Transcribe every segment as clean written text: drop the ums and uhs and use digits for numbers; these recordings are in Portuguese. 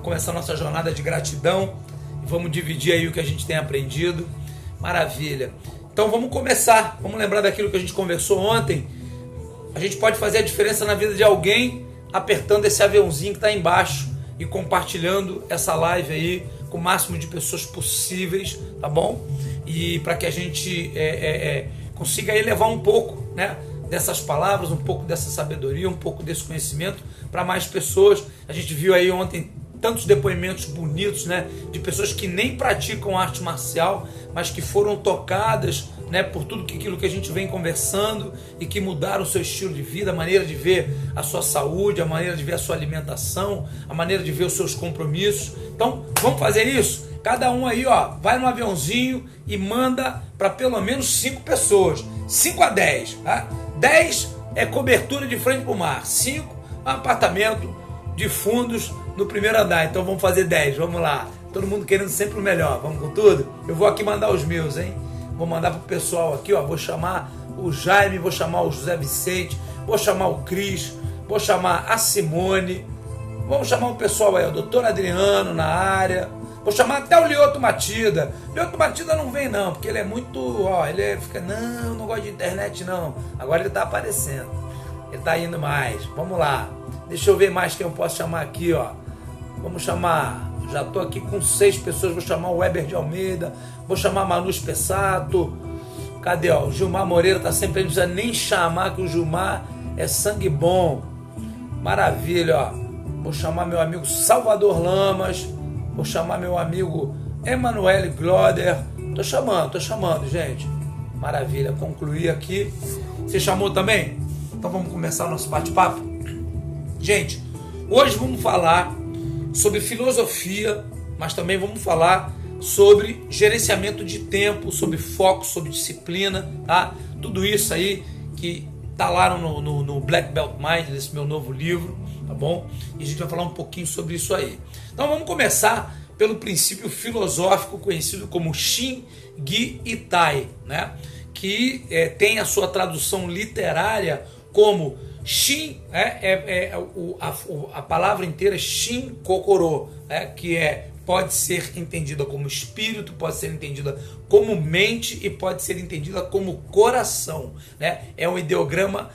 Vamos começar a nossa jornada de gratidão e vamos dividir aí o que a gente tem aprendido. Maravilha. Então vamos começar, vamos lembrar daquilo que a gente conversou ontem. A gente pode fazer a diferença na vida de alguém apertando esse aviãozinho que está embaixo e compartilhando essa live aí com o máximo de pessoas possíveis, tá bom? E para que a gente consiga aí levar um pouco, né, dessas palavras, um pouco dessa sabedoria, um pouco desse conhecimento para mais pessoas. A gente viu aí ontem tantos depoimentos bonitos, né, de pessoas que nem praticam arte marcial, mas que foram tocadas, né, por tudo aquilo que a gente vem conversando e que mudaram o seu estilo de vida, a maneira de ver a sua saúde, a maneira de ver a sua alimentação, a maneira de ver os seus compromissos. Então, vamos fazer isso? Cada um aí, ó, vai no aviãozinho e manda para pelo menos 5 pessoas. 5 a 10, tá? 10 é cobertura de frente para o mar. 5, apartamento de fundos no primeiro andar. Então vamos fazer 10, vamos lá. Todo mundo querendo sempre o melhor, vamos com tudo? Eu vou aqui mandar os meus, hein? Vou mandar pro pessoal aqui, ó. Vou chamar o Jaime, vou chamar o José Vicente, vou chamar o Cris, vou chamar a Simone, vamos chamar o pessoal aí, o doutor Adriano na área, vou chamar até o Lioto Matida. Lioto Matida não vem não, porque ele é muito, ó, fica, não gosto de internet não. Agora ele tá aparecendo, ele tá indo mais, vamos lá. Deixa eu ver mais quem eu posso chamar aqui, ó. Vamos chamar, já tô aqui com 6 pessoas, vou chamar o Weber de Almeida, vou chamar Manu Spessato. Cadê, ó? O Gilmar Moreira tá sempre aí, não precisa nem chamar, que o Gilmar é sangue bom. Maravilha, ó. Vou chamar meu amigo Salvador Lamas, vou chamar meu amigo Emanuele Gloder. Tô chamando, gente. Maravilha, concluí aqui. Você chamou também? Então vamos começar o nosso bate-papo? Gente, hoje vamos falar sobre filosofia, mas também vamos falar sobre gerenciamento de tempo, sobre foco, sobre disciplina, tá? Tudo isso aí que tá lá no Black Belt Mind, nesse meu novo livro, tá bom? E a gente vai falar um pouquinho sobre isso aí. Então vamos começar pelo princípio filosófico conhecido como Shin, Gi e Tai, né? Que tem a sua tradução literária como Shin, a palavra inteira é Shin Kokoro, né, que pode ser entendida como espírito, pode ser entendida como mente e pode ser entendida como coração, né? É um ideograma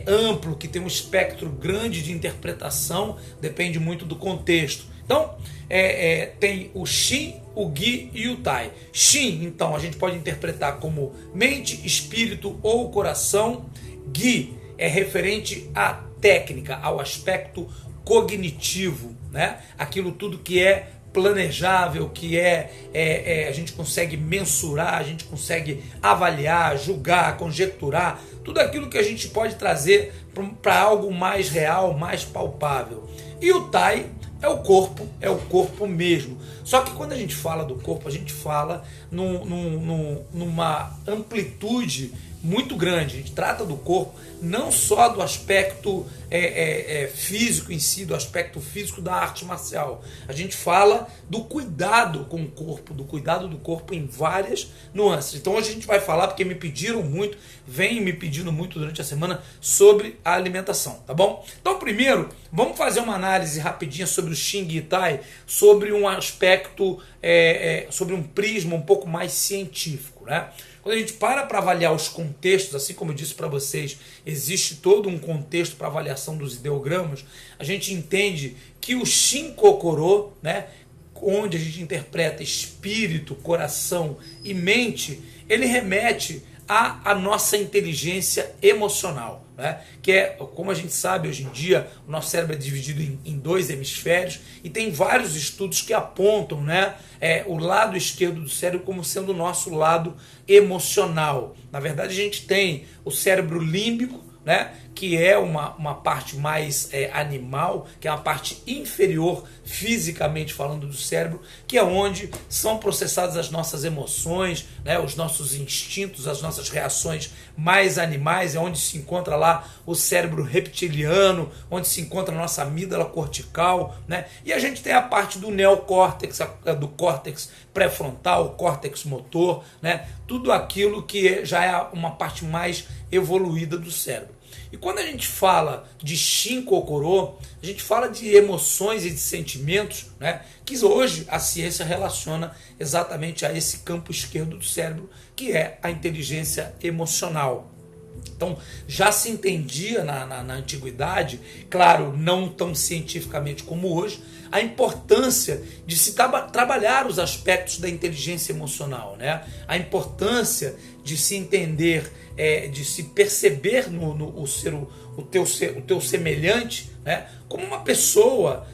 amplo, que tem um espectro grande de interpretação, depende muito do contexto. Então, tem o Shin, o Gi e o Tai. Shin, então, a gente pode interpretar como mente, espírito ou coração. Gi é referente à técnica, ao aspecto cognitivo, né? Aquilo tudo que é planejável, que a gente consegue mensurar, a gente consegue avaliar, julgar, conjecturar, tudo aquilo que a gente pode trazer para algo mais real, mais palpável. E o Tai é o corpo mesmo. Só que quando a gente fala do corpo, a gente fala numa amplitude muito grande. A gente trata do corpo não só do aspecto físico em si, do aspecto físico da arte marcial. A gente fala do cuidado com o corpo, do cuidado do corpo em várias nuances. Então hoje a gente vai falar, porque me pediram muito, vem me pedindo muito durante a semana, sobre a alimentação, tá bom? Então primeiro, vamos fazer uma análise rapidinha sobre o Shin, Gi e Tai, sobre um aspecto, sobre um prisma um pouco mais científico, né? Quando a gente para avaliar os contextos, assim como eu disse para vocês, existe todo um contexto para avaliação dos ideogramas, a gente entende que o Shin Kokoro, né, onde a gente interpreta espírito, coração e mente, ele remete à nossa inteligência emocional, né? Que como a gente sabe, hoje em dia, o nosso cérebro é dividido em 2 hemisférios e tem vários estudos que apontam, né, o lado esquerdo do cérebro como sendo o nosso lado emocional. Na verdade, a gente tem o cérebro límbico, né, que é uma parte mais animal, que é uma parte inferior, fisicamente falando, do cérebro, que é onde são processadas as nossas emoções, né, os nossos instintos, as nossas reações mais animais, é onde se encontra lá o cérebro reptiliano, onde se encontra a nossa amígdala cortical, né, e a gente tem a parte do neocórtex, do córtex pré-frontal, córtex motor, né, tudo aquilo que já é uma parte mais evoluída do cérebro. E quando a gente fala de Shin Kokoro, a gente fala de emoções e de sentimentos, né, que hoje a ciência relaciona exatamente a esse campo esquerdo do cérebro, que é a inteligência emocional. Então, já se entendia na antiguidade, claro, não tão cientificamente como hoje, a importância de se trabalhar os aspectos da inteligência emocional, né? A importância de se entender, de se perceber o teu semelhante, né, como uma pessoa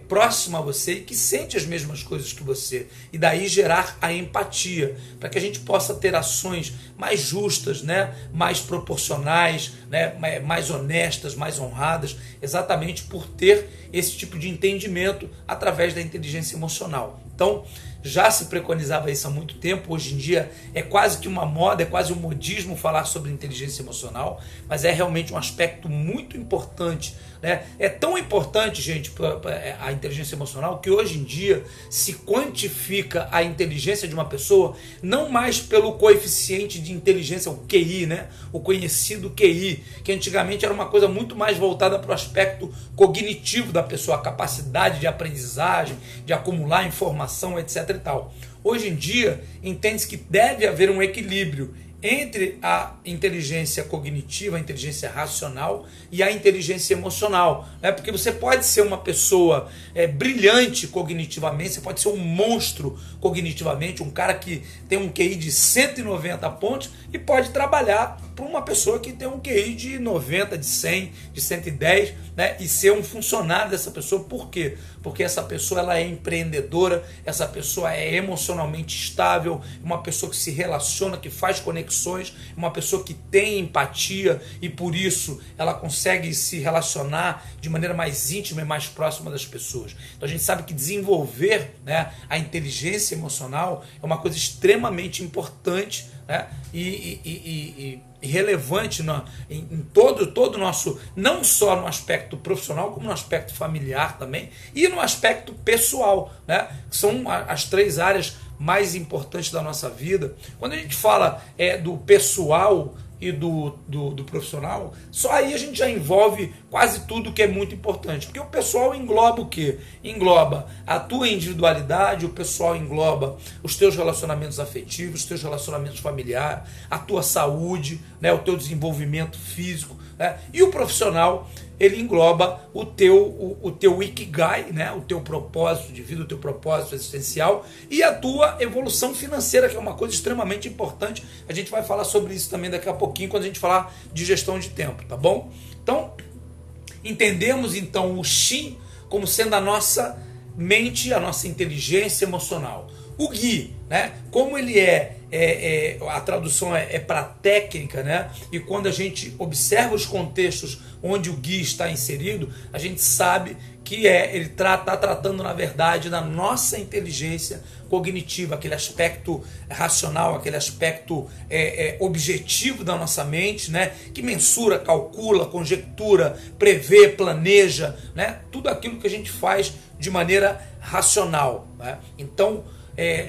próxima a você e que sente as mesmas coisas que você, e daí gerar a empatia, para que a gente possa ter ações mais justas, né, mais proporcionais, né, mais honestas, mais honradas, exatamente por ter esse tipo de entendimento através da inteligência emocional. Então, já se preconizava isso há muito tempo. Hoje em dia é quase que uma moda, é quase um modismo falar sobre inteligência emocional, mas é realmente um aspecto muito importante, né? É tão importante, gente, a inteligência emocional, que hoje em dia se quantifica a inteligência de uma pessoa não mais pelo coeficiente de inteligência, o QI, né? O conhecido QI, que antigamente era uma coisa muito mais voltada para o aspecto cognitivo da pessoa, a capacidade de aprendizagem, de acumular informação, etc. e tal. Hoje em dia, entende-se que deve haver um equilíbrio entre a inteligência cognitiva, a inteligência racional e a inteligência emocional, né? Porque você pode ser uma pessoa brilhante cognitivamente, você pode ser um monstro cognitivamente, um cara que tem um QI de 190 pontos e pode trabalhar para uma pessoa que tem um QI de 90, de 100, de 110, né? E ser um funcionário dessa pessoa. Por quê? Porque essa pessoa ela é empreendedora, essa pessoa é emocionalmente estável, uma pessoa que se relaciona, que faz conexões, uma pessoa que tem empatia e por isso ela consegue se relacionar de maneira mais íntima e mais próxima das pessoas. Então a gente sabe que desenvolver, né, a inteligência emocional é uma coisa extremamente importante, né, e relevante em todo o nosso, não só no aspecto profissional, como no aspecto familiar também, e no aspecto pessoal, né? São as três áreas mais importantes da nossa vida. Quando a gente fala do pessoal e do profissional, só aí a gente já envolve quase tudo que é muito importante, porque o pessoal engloba o quê? Engloba a tua individualidade, o pessoal engloba os teus relacionamentos afetivos, os teus relacionamentos familiares, a tua saúde, né, o teu desenvolvimento físico, né? E o profissional, ele engloba o teu ikigai, né? O teu propósito de vida, o teu propósito existencial e a tua evolução financeira, que é uma coisa extremamente importante. A gente vai falar sobre isso também daqui a pouquinho, quando a gente falar de gestão de tempo, tá bom? Então, entendemos então o Shin como sendo a nossa mente, a nossa inteligência emocional. O Gi, né? Como ele a tradução é para técnica, né? E quando a gente observa os contextos onde o Gi está inserido, a gente sabe que ele está tratando, na verdade, da nossa inteligência cognitiva, aquele aspecto racional, aquele aspecto objetivo da nossa mente, né? Que mensura, calcula, conjectura, prevê, planeja, né? Tudo aquilo que a gente faz de maneira racional, né? Então,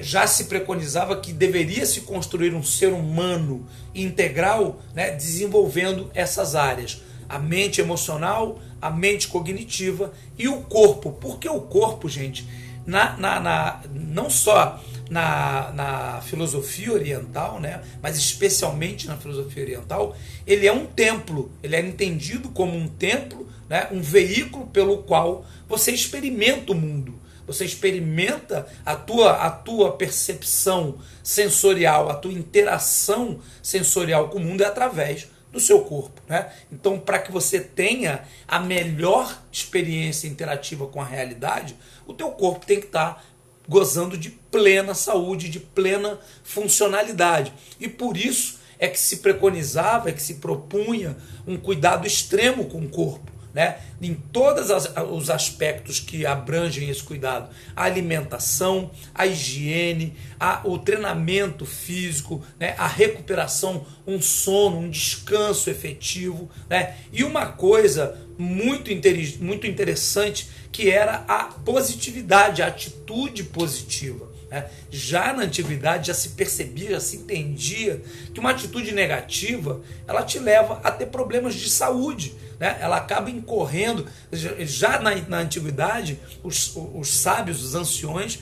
já se preconizava que deveria se construir um ser humano integral, né, desenvolvendo essas áreas, a mente emocional, a mente cognitiva e o corpo. Porque o corpo, gente, não só na filosofia oriental, né, mas especialmente na filosofia oriental, ele é um templo, ele é entendido como um templo, né, um veículo pelo qual você experimenta o mundo. Você experimenta a tua percepção sensorial, a tua interação sensorial com o mundo é através do seu corpo, né? Então, para que você tenha a melhor experiência interativa com a realidade, o teu corpo tem que estar gozando de plena saúde, de plena funcionalidade. E por isso é que se preconizava, é que se propunha um cuidado extremo com o corpo, né? Em todos os aspectos que abrangem esse cuidado, a alimentação, a higiene, o treinamento físico, né? A recuperação, um sono, um descanso efetivo, né? E uma coisa muito interessante, que era a positividade, a atitude positiva, né? né? Já na antiguidade já se percebia, já se entendia que uma atitude negativa ela te leva a ter problemas de saúde, né? Ela acaba incorrendo. Já na antiguidade, os sábios, os anciões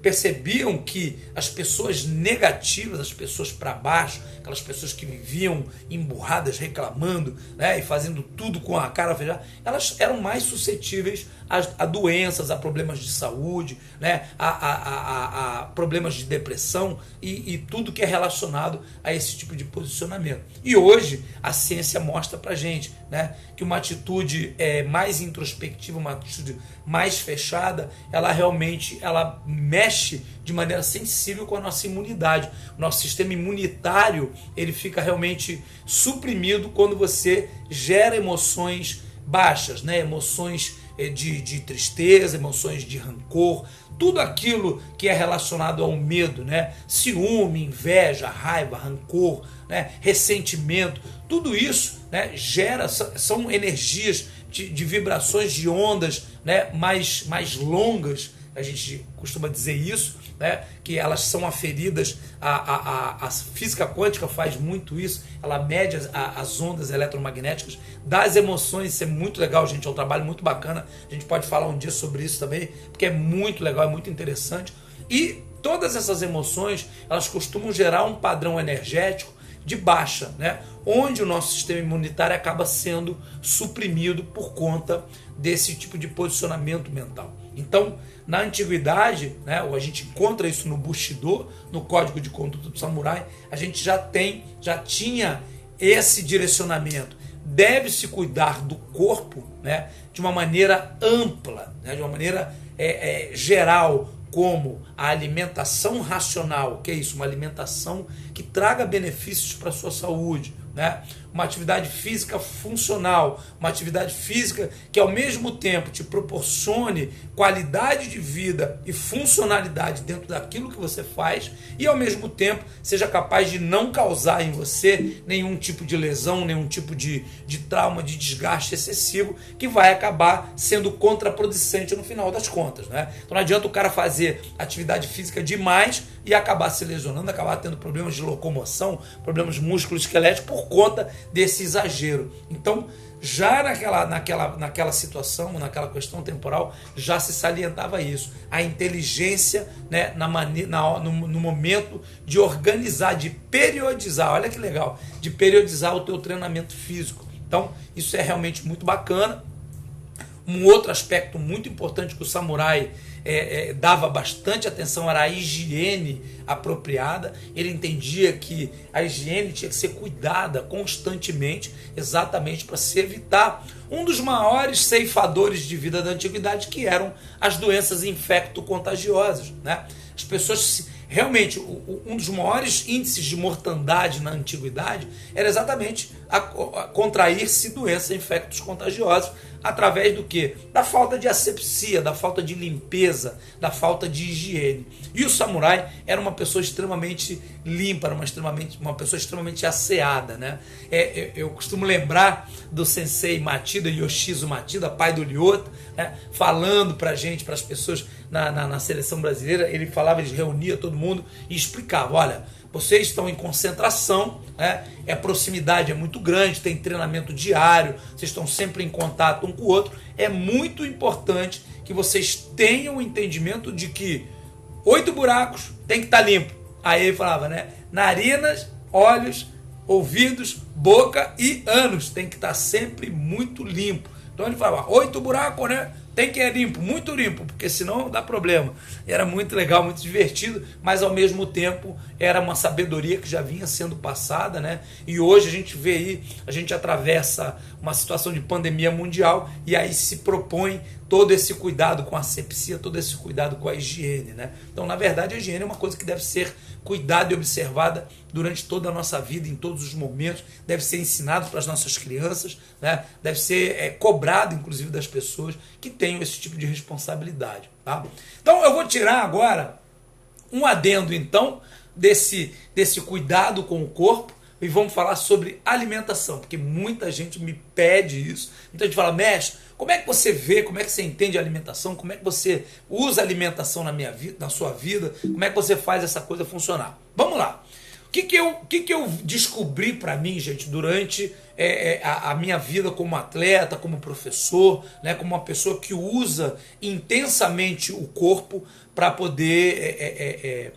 percebiam que as pessoas negativas, as pessoas para baixo, aquelas pessoas que viviam emburradas, reclamando, né, e fazendo tudo com a cara fechada, elas eram mais suscetíveis a doenças, a problemas de saúde, né, a problemas de depressão e tudo que é relacionado a esse tipo de posicionamento. E hoje a ciência mostra para gente, né, que uma atitude mais introspectiva, uma atitude mais fechada, ela realmente mexe de maneira sensível com a nossa imunidade. O nosso sistema imunitário ele fica realmente suprimido quando você gera emoções baixas, né? Emoções de tristeza, emoções de rancor, tudo aquilo que é relacionado ao medo, né? Ciúme, inveja, raiva, rancor, né? Ressentimento, tudo isso, né, são energias de vibrações de ondas, né, mais longas, a gente costuma dizer isso, né, que elas são aferidas, a física quântica faz muito isso, ela mede as ondas eletromagnéticas das emoções. Isso é muito legal, gente, é um trabalho muito bacana, a gente pode falar um dia sobre isso também, porque é muito legal, é muito interessante. E todas essas emoções, elas costumam gerar um padrão energético de baixa, né, onde o nosso sistema imunitário acaba sendo suprimido por conta desse tipo de posicionamento mental. Então, na antiguidade, né, a gente encontra isso no Bushido, no Código de Conduta do Samurai, a gente já tinha esse direcionamento. Deve-se cuidar do corpo, né, de uma maneira ampla, né, de uma maneira geral, como a alimentação racional, que é isso, uma alimentação que traga benefícios para a sua saúde, né? Uma atividade física funcional, uma atividade física que ao mesmo tempo te proporcione qualidade de vida e funcionalidade dentro daquilo que você faz e ao mesmo tempo seja capaz de não causar em você nenhum tipo de lesão, nenhum tipo de trauma, de desgaste excessivo que vai acabar sendo contraproducente no final das contas, né? Então não adianta o cara fazer atividade física demais e acabar se lesionando, acabar tendo problemas de locomoção, problemas músculo-esqueléticos por conta desse exagero. Então, já naquela situação, naquela questão temporal, já se salientava isso. A inteligência, né, no momento de organizar, de periodizar, olha que legal, de periodizar o teu treinamento físico. Então, isso é realmente muito bacana. Um outro aspecto muito importante que o samurai dava bastante atenção era a higiene apropriada. Ele entendia que a higiene tinha que ser cuidada constantemente, exatamente para se evitar um dos maiores ceifadores de vida da antiguidade, que eram as doenças infecto-contagiosas, né? As pessoas, realmente, um dos maiores índices de mortandade na antiguidade era exatamente a contrair-se doenças infectos contagiosos através do quê? Da falta de asepsia, da falta de limpeza, da falta de higiene. E o samurai era uma pessoa extremamente limpa, era uma pessoa extremamente asseada, né? Eu costumo lembrar do sensei Matida, Yoshizo Matida, pai do Lyoto, né? Falando pra gente, para as pessoas na seleção brasileira, ele falava, ele reunia todo mundo e explicava, olha, vocês estão em concentração, né? A proximidade é muito grande, tem treinamento diário, vocês estão sempre em contato um com o outro. É muito importante que vocês tenham o entendimento de que 8 buracos tem que estar limpo. Aí ele falava, né? Narinas, olhos, ouvidos, boca e ânus tem que estar sempre muito limpo. Então ele falava, 8 buracos, né? Tem que ir limpo, muito limpo, porque senão dá problema. Era muito legal, muito divertido, mas ao mesmo tempo era uma sabedoria que já vinha sendo passada, né? E hoje a gente vê aí, a gente atravessa uma situação de pandemia mundial e aí se propõe todo esse cuidado com a asepsia, todo esse cuidado com a higiene, né? Então, na verdade, a higiene é uma coisa que deve ser cuidada e observada durante toda a nossa vida, em todos os momentos, deve ser ensinado para as nossas crianças, né? Deve ser cobrado, inclusive, das pessoas que tenham esse tipo de responsabilidade, tá? Então, eu vou tirar agora um adendo, então, desse cuidado com o corpo e vamos falar sobre alimentação, porque muita gente me pede isso. Muita gente fala, mestre, Como é que você vê, como é que você entende a alimentação, como é que você usa a alimentação na sua vida, como é que você faz essa coisa funcionar? Vamos lá. O que eu descobri para mim, gente, durante a minha vida como atleta, como professor, né, como uma pessoa que usa intensamente o corpo para poder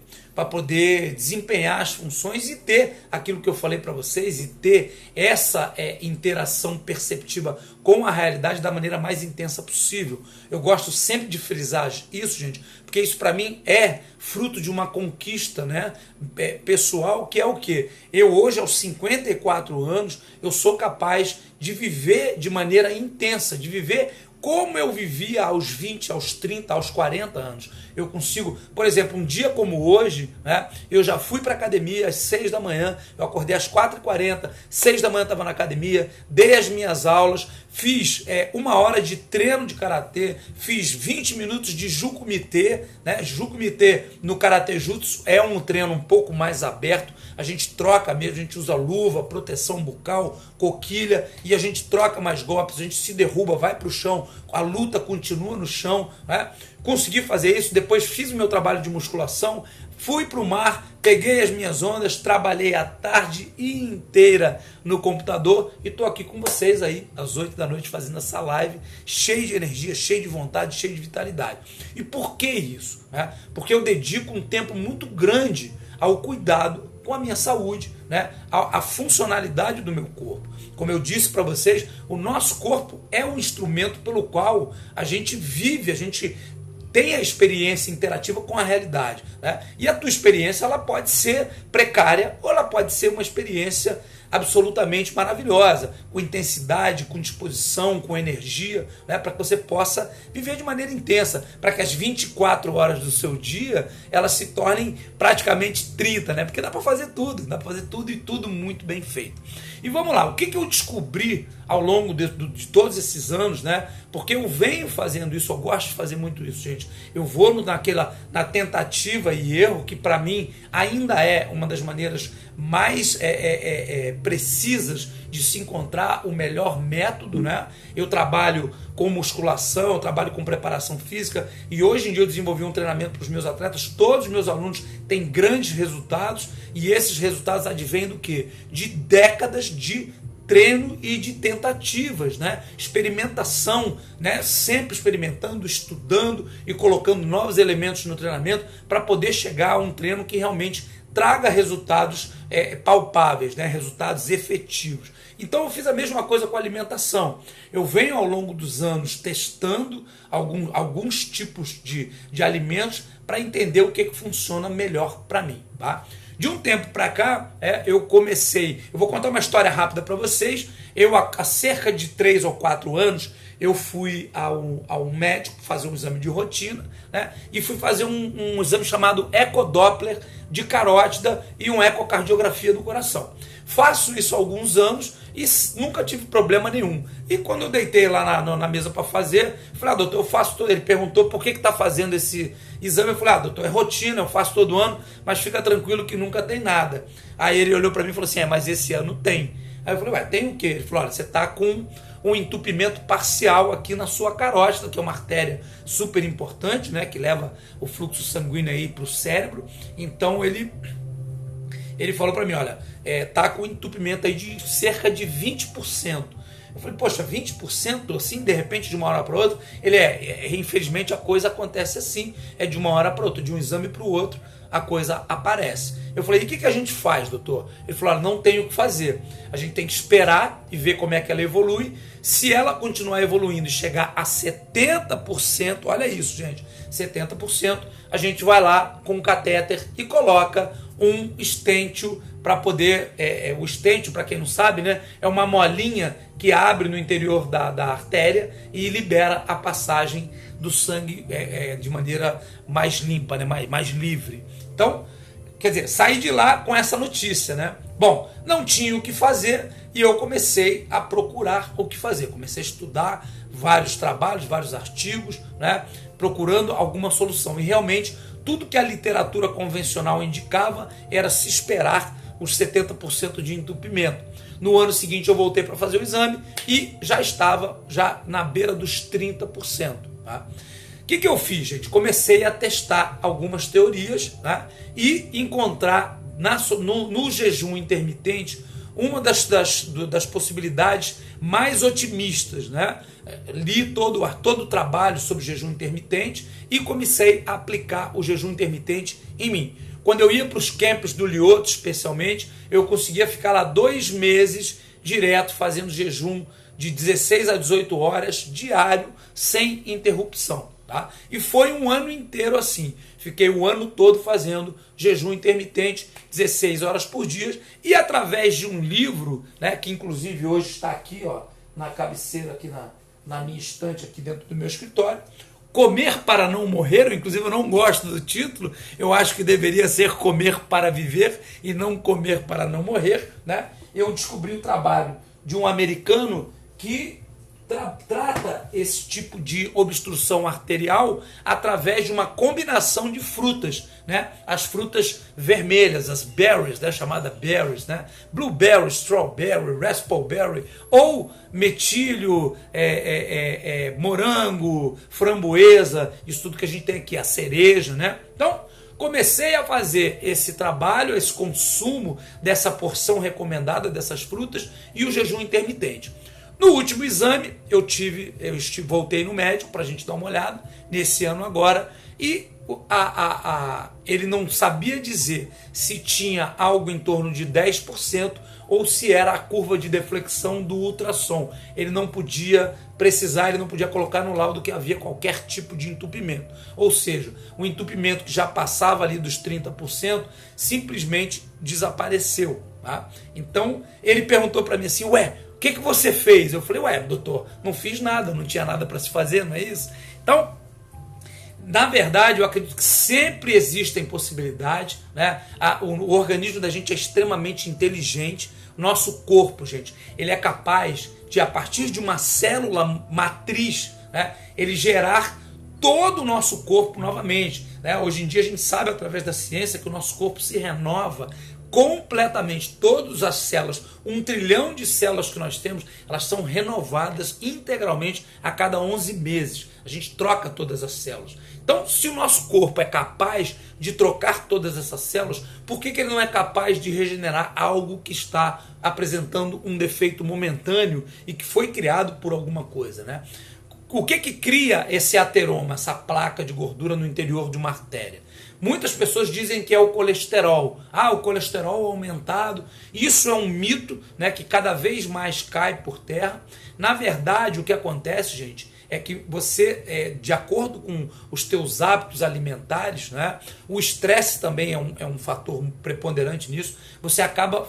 desempenhar as funções e ter aquilo que eu falei para vocês e ter essa interação perceptiva com a realidade da maneira mais intensa possível. Eu gosto sempre de frisar isso, gente, porque isso para mim é fruto de uma conquista, né, pessoal, que é o quê? Eu hoje, aos 54 anos, eu sou capaz de viver de maneira intensa, de viver como eu vivia aos 20, aos 30, aos 40 anos. Eu consigo, por exemplo, um dia como hoje, né, eu já fui para a academia às 6 da manhã, eu acordei às 4h40, 6 da manhã estava na academia, dei as minhas aulas, fiz 1 hora de treino de karatê, fiz 20 minutos de jukumite, né? Jukumite no karatê jutsu é um treino um pouco mais aberto, a gente troca mesmo, a gente usa luva, proteção bucal, coquilha, e a gente troca mais golpes, a gente se derruba, vai para o chão, a luta continua no chão, né? Consegui fazer isso, depois fiz o meu trabalho de musculação, fui para o mar, peguei as minhas ondas, trabalhei a tarde inteira no computador e estou aqui com vocês aí às 8 da noite fazendo essa live, cheio de energia, cheio de vontade, cheio de vitalidade. E por que isso? Porque eu dedico um tempo muito grande ao cuidado com a minha saúde, né? A funcionalidade do meu corpo. Como eu disse para vocês, o nosso corpo é um instrumento pelo qual a gente vive, a gente tem a experiência interativa com a realidade, né? E a tua experiência ela pode ser precária ou ela pode ser uma experiência absolutamente maravilhosa, com intensidade, com disposição, com energia, né? Para que você possa viver de maneira intensa, para que as 24 horas do seu dia elas se tornem praticamente 30, né? Porque dá para fazer tudo e tudo muito bem feito. E vamos lá, o que eu descobri ao longo de todos esses anos, né? Porque eu venho fazendo isso, eu gosto de fazer muito isso, gente. Eu vou na tentativa e erro, que para mim ainda é uma das maneiras mais precisas de se encontrar o melhor método, né? Eu trabalho com musculação, eu trabalho com preparação física e hoje em dia eu desenvolvi um treinamento para os meus atletas, todos os meus alunos têm grandes resultados e esses resultados advêm do quê? De décadas de treino e de tentativas, né? Experimentação, né? Sempre experimentando, estudando e colocando novos elementos no treinamento para poder chegar a um treino que realmente traga resultados palpáveis, né? Resultados efetivos. Então eu fiz a mesma coisa com a alimentação. Eu venho ao longo dos anos testando alguns tipos de alimentos para entender o que funciona melhor para mim, tá? De um tempo para cá, eu vou contar uma história rápida para vocês. Eu, há cerca de 3 ou 4 anos, eu fui ao médico fazer um exame de rotina, né? E fui fazer um exame chamado ecodoppler de carótida e uma ecocardiografia do coração. Faço isso há alguns anos e nunca tive problema nenhum. E quando eu deitei lá na mesa para fazer, falei, doutor, eu faço todo. Ele perguntou por que está fazendo esse exame. Eu falei, doutor, é rotina, eu faço todo ano, mas fica tranquilo que nunca tem nada. Aí ele olhou para mim e falou assim, mas esse ano tem. Aí eu falei, tem o quê? Ele falou, olha, você está com um entupimento parcial aqui na sua carótida, que é uma artéria super importante, né, que leva o fluxo sanguíneo aí para o cérebro. Então ele falou para mim, olha, tá com entupimento aí de cerca de 20%. Eu falei, poxa, 20% assim, de repente, de uma hora para outra? Ele infelizmente a coisa acontece assim, de uma hora para outra, de um exame para o outro, a coisa aparece. Eu falei, e o que a gente faz, doutor? Ele falou, não tem o que fazer. A gente tem que esperar e ver como é que ela evolui. Se ela continuar evoluindo e chegar a 70%, olha isso, gente, 70%, a gente vai lá com um catéter e coloca um estêntio para poder... o estêntio, para quem não sabe, né, é uma molinha que abre no interior da artéria e libera a passagem do sangue de maneira mais limpa, né, mais livre. Então, quer dizer, saí de lá com essa notícia, né? Bom, não tinha o que fazer e eu comecei a procurar o que fazer. Comecei a estudar vários trabalhos, vários artigos, né? Procurando alguma solução. E realmente, tudo que a literatura convencional indicava era se esperar os 70% de entupimento. No ano seguinte eu voltei para fazer o exame e já estava na beira dos 30%. Tá? O que eu fiz, gente? Comecei a testar algumas teorias, tá? E encontrar no jejum intermitente uma das possibilidades mais otimistas, né? Li todo o trabalho sobre jejum intermitente e comecei a aplicar o jejum intermitente em mim. Quando eu ia para os camps do Lyoto, especialmente, eu conseguia ficar lá 2 meses direto fazendo jejum de 16 a 18 horas diário, sem interrupção. Tá? E foi um ano inteiro assim. Fiquei o ano todo fazendo jejum intermitente, 16 horas por dia, e através de um livro, né, que inclusive hoje está aqui, ó, na cabeceira, aqui na minha estante, aqui dentro do meu escritório, Comer para não morrer, inclusive eu não gosto do título, eu acho que deveria ser Comer para viver e não Comer para não morrer, né? Eu descobri o trabalho de um americano que trata esse tipo de obstrução arterial através de uma combinação de frutas, né? As frutas vermelhas, as berries, né? Chamada berries, né? Blueberry, strawberry, raspberry, ou metilho, morango, framboesa, isso tudo que a gente tem aqui, a cereja, né? Então, comecei a fazer esse trabalho, esse consumo dessa porção recomendada dessas frutas e o jejum intermitente. No último exame, voltei no médico para a gente dar uma olhada, nesse ano agora, e ele não sabia dizer se tinha algo em torno de 10% ou se era a curva de deflexão do ultrassom. Ele não podia precisar, ele não podia colocar no laudo que havia qualquer tipo de entupimento. Ou seja, o entupimento que já passava ali dos 30% simplesmente desapareceu. Tá? Então, ele perguntou para mim assim, o que você fez? Eu falei, doutor, não fiz nada, não tinha nada para se fazer, não é isso? Então, na verdade, eu acredito que sempre existem possibilidades, né? O organismo da gente é extremamente inteligente. Nosso corpo, gente, ele é capaz de, a partir de uma célula matriz, né, ele gerar todo o nosso corpo novamente. Né? Hoje em dia a gente sabe, através da ciência, que o nosso corpo se renova completamente. Todas as células, 1 trilhão de células que nós temos, elas são renovadas integralmente a cada 11 meses. A gente troca todas as células. Então, se o nosso corpo é capaz de trocar todas essas células, por que ele não é capaz de regenerar algo que está apresentando um defeito momentâneo e que foi criado por alguma coisa, né? O que cria esse ateroma, essa placa de gordura no interior de uma artéria? Muitas pessoas dizem que é o colesterol. O colesterol aumentado. Isso é um mito, né, que cada vez mais cai por terra. Na verdade, o que acontece, gente, é que você, de acordo com os teus hábitos alimentares, né, o estresse também é um fator preponderante nisso, você acaba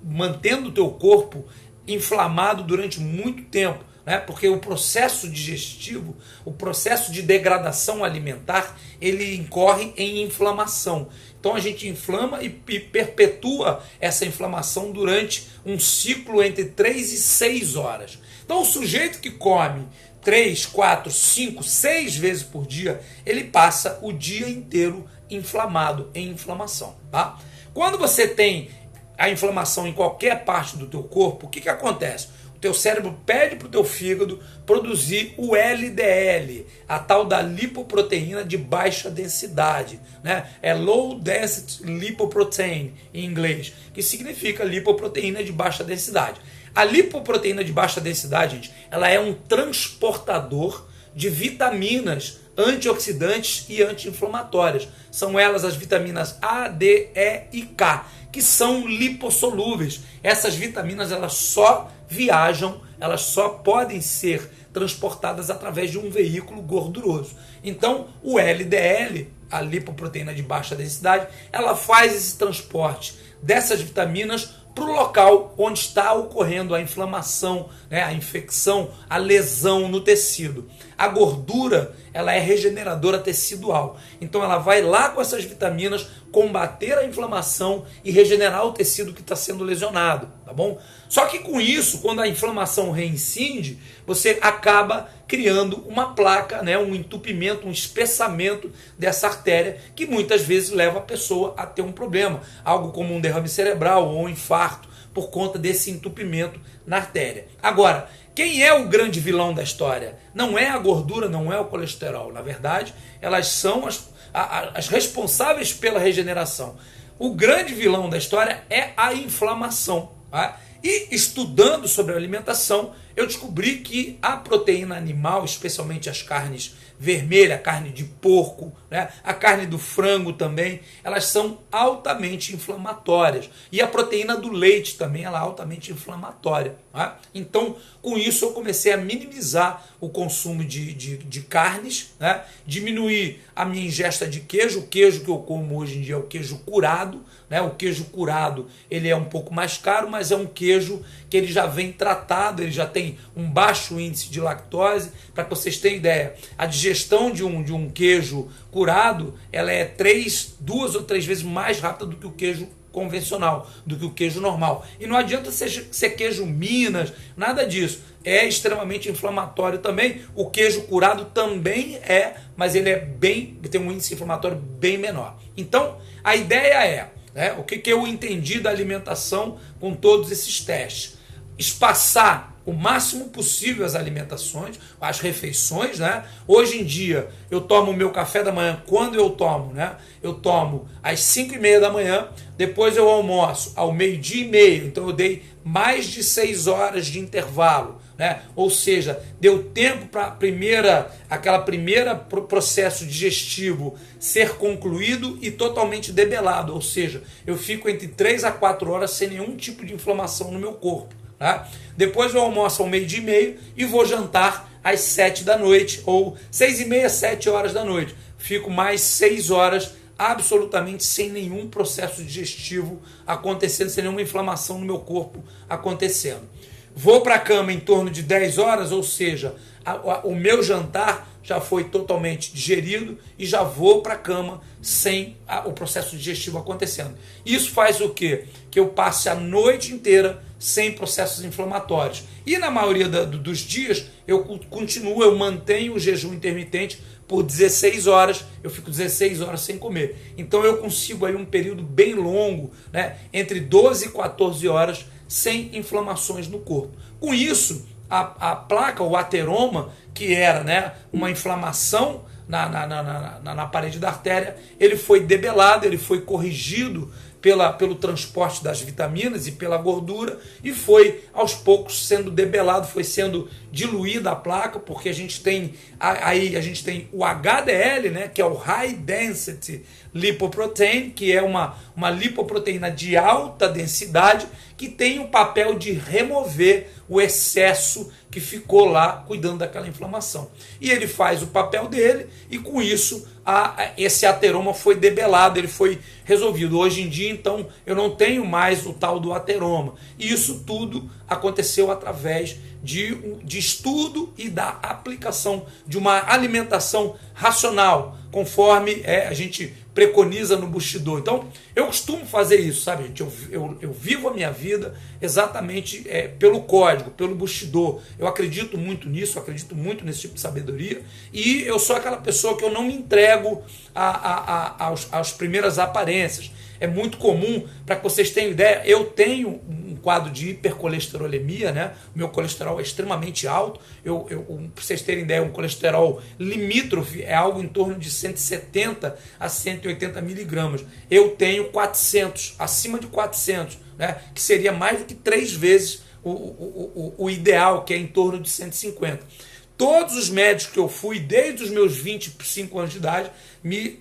mantendo o teu corpo inflamado durante muito tempo. Porque o processo digestivo, o processo de degradação alimentar, ele incorre em inflamação. Então a gente inflama e perpetua essa inflamação durante um ciclo entre 3 e 6 horas. Então o sujeito que come 3, 4, 5, 6 vezes por dia, ele passa o dia inteiro inflamado, em inflamação. Tá? Quando você tem a inflamação em qualquer parte do teu corpo, o que acontece? O teu cérebro pede para o teu fígado produzir o LDL, a tal da lipoproteína de baixa densidade, né? É Low Density Lipoprotein em inglês, que significa lipoproteína de baixa densidade. A lipoproteína de baixa densidade, gente, ela é um transportador de vitaminas antioxidantes e anti-inflamatórias. São elas as vitaminas A, D, E e K, que são lipossolúveis. Essas vitaminas, elas só viajam, elas só podem ser transportadas através de um veículo gorduroso. Então, o LDL, a lipoproteína de baixa densidade, ela faz esse transporte dessas vitaminas para o local onde está ocorrendo a inflamação, né, a infecção, a lesão no tecido. A gordura, ela é regeneradora tecidual. Então ela vai lá com essas vitaminas combater a inflamação e regenerar o tecido que está sendo lesionado, tá bom? Só que com isso, quando a inflamação reincide, você acaba criando uma placa, né, um entupimento, um espessamento dessa artéria, que muitas vezes leva a pessoa a ter um problema, algo como um derrame cerebral ou um infarto, por conta desse entupimento na artéria. Agora, quem é o grande vilão da história? Não é a gordura, não é o colesterol. Na verdade, elas são as responsáveis pela regeneração. O grande vilão da história é a inflamação. Tá? E estudando sobre a alimentação, eu descobri que a proteína animal, especialmente as carnes vermelhas, a carne de porco, né, a carne do frango também, elas são altamente inflamatórias. E a proteína do leite também, ela é altamente inflamatória. Tá? Então, com isso, eu comecei a minimizar o consumo de carnes, né, diminuir a minha ingesta de queijo. O queijo que eu como hoje em dia é o queijo curado. Né? O queijo curado, ele é um pouco mais caro, mas é um queijo que ele já vem tratado, ele já tem um baixo índice de lactose. Para que vocês tenham ideia, a digestão de um queijo curado, ela é 2 ou 3 vezes mais rápida do que o queijo convencional, do que o queijo normal. E não adianta ser queijo Minas, nada disso. É extremamente inflamatório também. O queijo curado também é, mas ele tem um índice inflamatório bem menor. Então, a ideia é, o que eu entendi da alimentação com todos esses testes? Espaçar o máximo possível as alimentações, as refeições, né? Hoje em dia, eu tomo o meu café da manhã, quando eu tomo, né? Eu tomo às 5h30 da manhã, depois eu almoço ao 12h30, então eu dei mais de 6 horas de intervalo, né? Ou seja, deu tempo para aquela primeira processo digestivo ser concluído e totalmente debelado, ou seja, eu fico entre 3 a 4 horas sem nenhum tipo de inflamação no meu corpo. Tá? Depois eu almoço ao 12h30 e vou jantar às 7 da noite, ou 6h30, 7 horas da noite. Fico mais 6 horas absolutamente sem nenhum processo digestivo acontecendo, sem nenhuma inflamação no meu corpo acontecendo. Vou para a cama em torno de 10 horas, ou seja, o meu jantar já foi totalmente digerido e já vou para a cama sem o processo digestivo acontecendo. Isso faz o quê? Que eu passe a noite inteira sem processos inflamatórios. E na maioria dos dias eu mantenho o jejum intermitente por 16 horas, eu fico 16 horas sem comer. Então eu consigo aí um período bem longo, né, entre 12 e 14 horas sem inflamações no corpo. Com isso, a placa, o ateroma, que era, né, uma inflamação na parede da artéria, ele foi debelado, ele foi corrigido pelo transporte das vitaminas e pela gordura, e foi aos poucos sendo debelado, foi sendo diluída a placa, porque a gente tem o HDL, né, que é o High Density Lipoprotein, que é uma lipoproteína de alta densidade, que tem o papel de remover o excesso que ficou lá cuidando daquela inflamação. E ele faz o papel dele, e com isso esse ateroma foi debelado, ele foi resolvido. Hoje em dia, então, eu não tenho mais o tal do ateroma. E isso tudo aconteceu através de estudo e da aplicação de uma alimentação racional, conforme a gente preconiza no Bushido. Então, eu costumo fazer isso, sabe, gente? Eu vivo a minha vida exatamente pelo código, pelo Bushido. Eu acredito muito nisso, acredito muito nesse tipo de sabedoria, e eu sou aquela pessoa que eu não me entrego às primeiras aparências. É muito comum, para que vocês tenham ideia, eu tenho um quadro de hipercolesterolemia, né? O meu colesterol é extremamente alto. Para vocês terem ideia, um colesterol limítrofe é algo em torno de 170 a 180 miligramas. Eu tenho 400, acima de 400, né? Que seria mais do que 3 vezes o ideal, que é em torno de 150. Todos os médicos que eu fui, desde os meus 25 anos de idade, me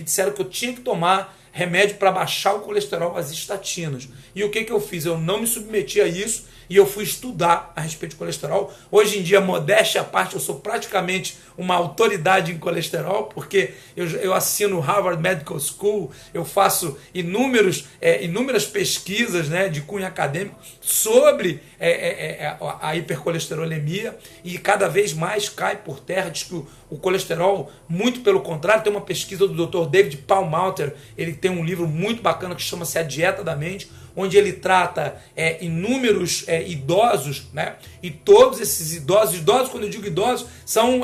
disseram que eu tinha que tomar remédio para baixar o colesterol, as estatinas. E o que eu fiz? Eu não me submeti a isso e eu fui estudar a respeito de colesterol. Hoje em dia, modéstia à parte, eu sou praticamente uma autoridade em colesterol, porque eu assino Harvard Medical School, eu faço inúmeras pesquisas, né, de cunho acadêmico sobre a hipercolesterolemia, e cada vez mais cai por terra. Diz que o colesterol, muito pelo contrário, tem uma pesquisa do Dr. David Perlmutter, ele tem um livro muito bacana que chama-se A Dieta da Mente, onde ele trata inúmeros idosos, né? E todos esses idosos, quando eu digo idosos, são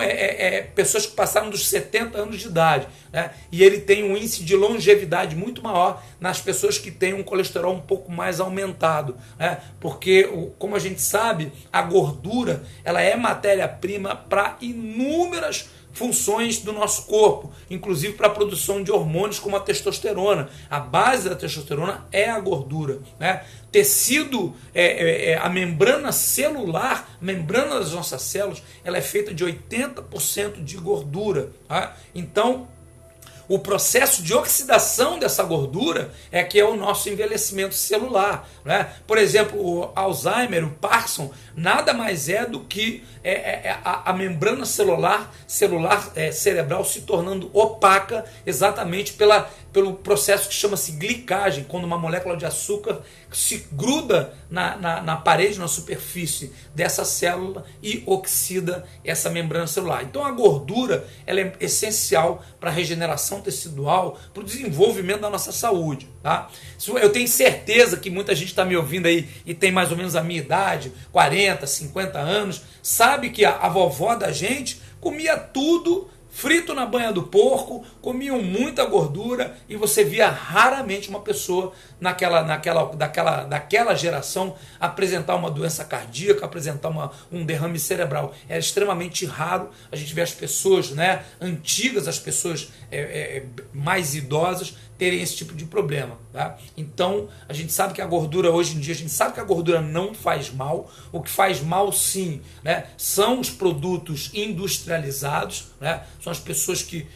pessoas que passaram dos 70 anos de idade, né? E ele tem um índice de longevidade muito maior nas pessoas que têm um colesterol um pouco mais aumentado, né? Porque, como a gente sabe, a gordura ela é matéria-prima para inúmeras funções do nosso corpo, inclusive para a produção de hormônios como a testosterona. A base da testosterona é a gordura, né? Tecido, a membrana celular, a membrana das nossas células, ela é feita de 80% de gordura, tá? Então, o processo de oxidação dessa gordura é que é o nosso envelhecimento celular, né? Por exemplo, o Alzheimer, o Parkinson, nada mais é do que a membrana cerebral se tornando opaca exatamente pelo processo que chama-se glicagem, quando uma molécula de açúcar se gruda na parede, na superfície dessa célula e oxida essa membrana celular. Então a gordura ela é essencial para a regeneração tecidual, para o desenvolvimento da nossa saúde, tá? Eu tenho certeza que muita gente está me ouvindo aí e tem mais ou menos a minha idade, 40, 50 anos, sabe que a vovó da gente comia tudo frito na banha do porco, comiam muita gordura, e você via raramente uma pessoa daquela geração apresentar uma doença cardíaca, apresentar um derrame cerebral. Era extremamente raro a gente ver as pessoas, né, antigas, as pessoas mais idosas, terem esse tipo de problema, tá? Então, a gente sabe que a gordura, hoje em dia, a gente sabe que a gordura não faz mal. O que faz mal, sim, né, são os produtos industrializados, né? São as pessoas que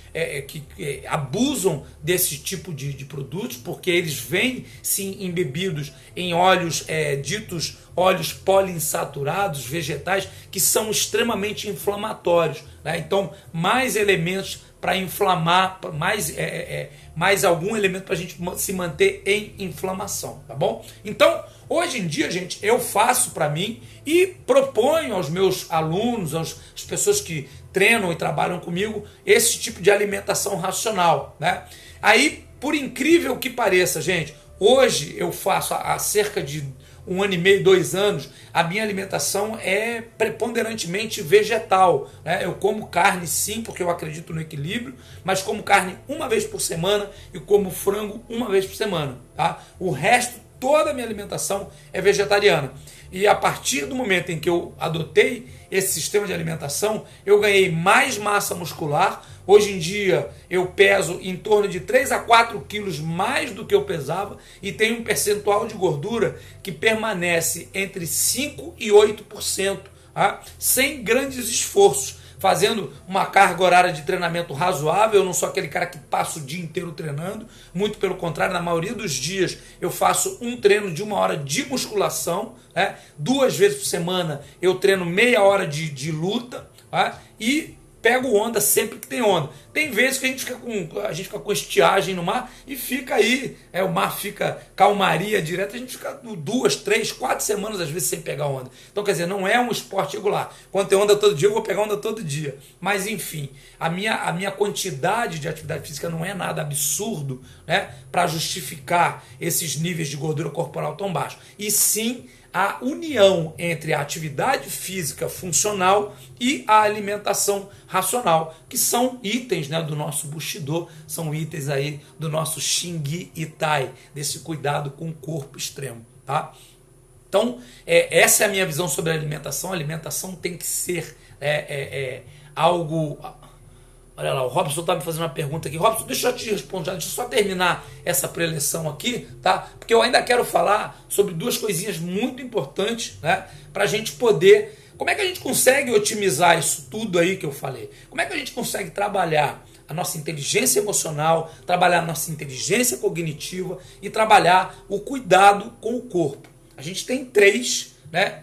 abusam desse tipo de produtos, porque eles vêm, sim, embebidos em óleos ditos óleos poliinsaturados, vegetais, que são extremamente inflamatórios, né? Então, mais elementos para inflamar, mais algum elemento para a gente se manter em inflamação, tá bom? Então, hoje em dia, gente, eu faço para mim e proponho aos meus alunos, às pessoas que treinam e trabalham comigo, esse tipo de alimentação racional, né? Aí, por incrível que pareça, gente, hoje eu faço há cerca de 1 ano e meio, 2 anos, a minha alimentação é preponderantemente vegetal, né? Eu como carne, sim, porque eu acredito no equilíbrio, mas como carne uma vez por semana e como frango uma vez por semana, tá? O resto, toda a minha alimentação é vegetariana. E a partir do momento em que eu adotei esse sistema de alimentação, eu ganhei mais massa muscular. Hoje em dia eu peso em torno de 3 a 4 quilos mais do que eu pesava e tenho um percentual de gordura que permanece entre 5% e 8%, tá? Sem grandes esforços, fazendo uma carga horária de treinamento razoável. Eu não sou aquele cara que passa o dia inteiro treinando, muito pelo contrário, na maioria dos dias eu faço um treino de 1 hora de musculação, né? 2 vezes por semana eu treino meia hora de luta, tá? E pego onda sempre que tem onda. Tem vezes que a gente fica com estiagem no mar e fica aí, o mar fica calmaria direta, a gente fica 2, 3, 4 semanas às vezes sem pegar onda. Então, quer dizer, não é um esporte regular. Quando tem onda todo dia, eu vou pegar onda todo dia. Mas, enfim, a minha quantidade de atividade física não é nada absurdo, né, para justificar esses níveis de gordura corporal tão baixos. E sim, a união entre a atividade física funcional e a alimentação racional, que são itens, né, do nosso Bushido, são itens aí do nosso Xingyi Itai, desse cuidado com o corpo extremo, tá? Então, essa é a minha visão sobre a alimentação. A alimentação tem que ser algo... Olha lá, o Robson está me fazendo uma pergunta aqui. Robson, deixa eu te responder, deixa eu só terminar essa preleção aqui, tá? Porque eu ainda quero falar sobre 2 coisinhas muito importantes, né? Para a gente poder... Como é que a gente consegue otimizar isso tudo aí que eu falei? Como é que a gente consegue trabalhar a nossa inteligência emocional, trabalhar a nossa inteligência cognitiva e trabalhar o cuidado com o corpo. A gente tem três, né,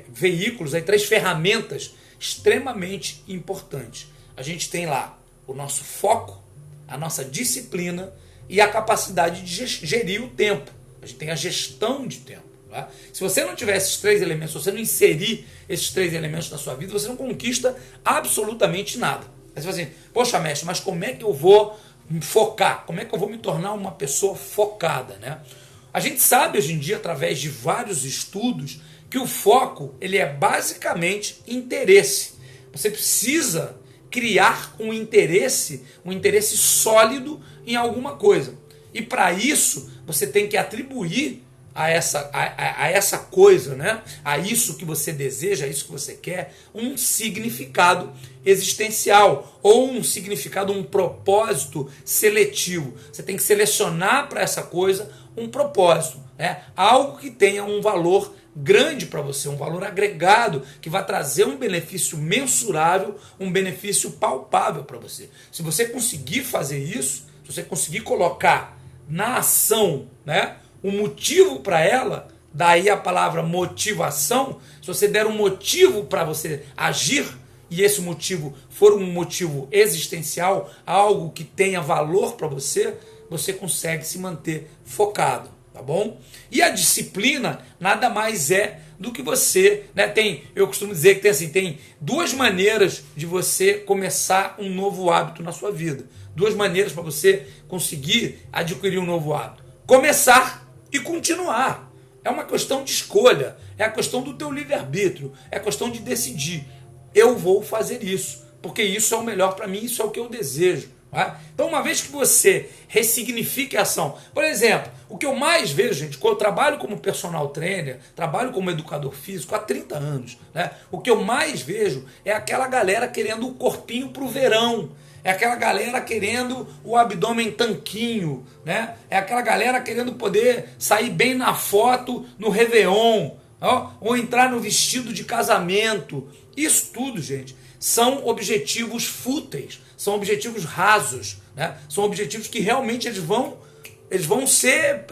veículos, três ferramentas extremamente importantes. A gente tem lá o nosso foco, a nossa disciplina e a capacidade de gerir o tempo. A gente tem a gestão de tempo. Tá? Se você não tiver esses três elementos, se você não inserir esses três elementos na sua vida, você não conquista absolutamente nada. Aí você fala assim, poxa mestre, mas como é que eu vou me focar? Como é que eu vou me tornar uma pessoa focada? Né? A gente sabe hoje em dia, através de vários estudos, que o foco ele é basicamente interesse. Você precisa criar um interesse sólido em alguma coisa. E para isso, você tem que atribuir a essa coisa, né? A isso que você deseja, a isso que você quer, um significado existencial ou um significado, um propósito seletivo. Você tem que selecionar para essa coisa um propósito, né? Algo que tenha um valor grande para você, um valor agregado que vai trazer um benefício mensurável, um benefício palpável para você. Se você conseguir fazer isso, se você conseguir colocar na ação, né, um motivo para ela, daí a palavra motivação, se você der um motivo para você agir, e esse motivo for um motivo existencial, algo que tenha valor para você, você consegue se manter focado, tá bom? E a disciplina nada mais é do que você, né, eu costumo dizer que tem duas maneiras de você começar um novo hábito na sua vida. Duas maneiras para você conseguir adquirir um novo hábito. Começar e continuar. É uma questão de escolha, é a questão do teu livre-arbítrio, é a questão de decidir. Eu vou fazer isso, porque isso é o melhor para mim, isso é o que eu desejo. Tá? Então, uma vez que você ressignifique a ação, por exemplo, o que eu mais vejo, gente, quando eu trabalho como personal trainer, trabalho como educador físico há 30 anos, né? O que eu mais vejo é aquela galera querendo o corpinho para o verão, é aquela galera querendo o abdômen tanquinho, né? É aquela galera querendo poder sair bem na foto no Réveillon, ó, ou entrar no vestido de casamento. Isso tudo, gente, são objetivos fúteis, são objetivos rasos, né? São objetivos que realmente eles vão ser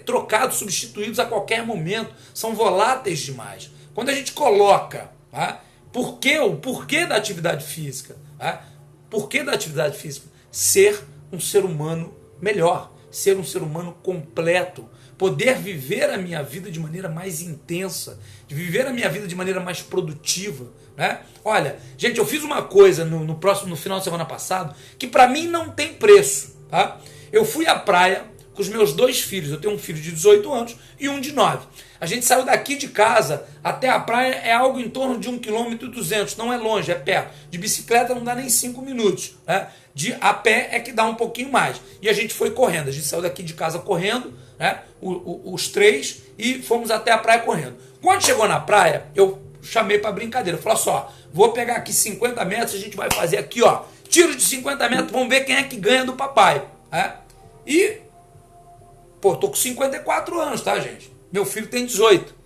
trocados, substituídos a qualquer momento, são voláteis demais. Quando a gente coloca, tá, o porquê da atividade física, tá? Porquê da atividade física? Ser um ser humano melhor, ser um ser humano completo, poder viver a minha vida de maneira mais intensa, de viver a minha vida de maneira mais produtiva, né? Olha, gente, eu fiz uma coisa no final de semana passado que para mim não tem preço, tá? Eu fui à praia com os meus dois filhos, eu tenho um filho de 18 anos e um de 9. A gente saiu daqui de casa até a praia, é algo em torno de 1,2 km, não é longe, é perto. De bicicleta não dá nem 5 minutos, né? A pé é que dá um pouquinho mais. E a gente foi correndo, a gente saiu daqui de casa correndo, né? Os três, e fomos até a praia correndo. Quando chegou na praia, eu chamei para brincadeira, falei só, vou pegar aqui 50 metros, a gente vai fazer aqui, ó, tiro de 50 metros, vamos ver quem é que ganha do papai, né? E, pô, tô com 54 anos, tá, gente? Meu filho tem 18.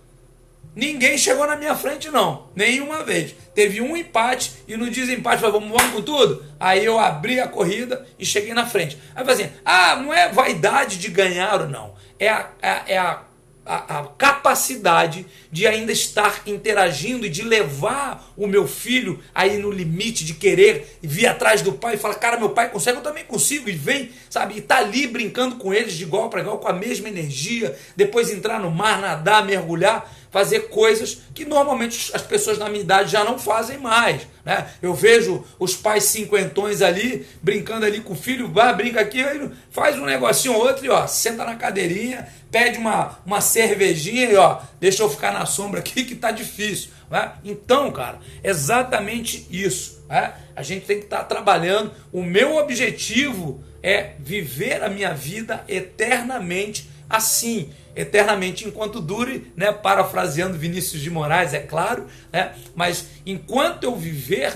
Ninguém chegou na minha frente, não. Nenhuma vez. Teve um empate e no desempate, falei, vamos com tudo? Aí eu abri a corrida e cheguei na frente. Aí eu falei assim, não é vaidade de ganhar ou não. É a capacidade de ainda estar interagindo e de levar o meu filho aí no limite, de querer vir atrás do pai e falar, cara, meu pai consegue, eu também consigo, e vem, sabe, e tá ali brincando com eles de igual para igual, com a mesma energia, depois entrar no mar, nadar, mergulhar, fazer coisas que normalmente as pessoas na minha idade já não fazem mais, né? Eu vejo os pais cinquentões ali, brincando ali com o filho, vai, brinca aqui, faz um negocinho ou outro e ó, senta na cadeirinha, pede uma cervejinha e ó, deixa eu ficar na sombra aqui que tá difícil, né? Então, cara, exatamente isso, né? A gente tem que estar trabalhando, o meu objetivo é viver a minha vida eternamente assim, eternamente enquanto dure, né? Parafraseando Vinícius de Moraes, é claro, né? Mas enquanto eu viver,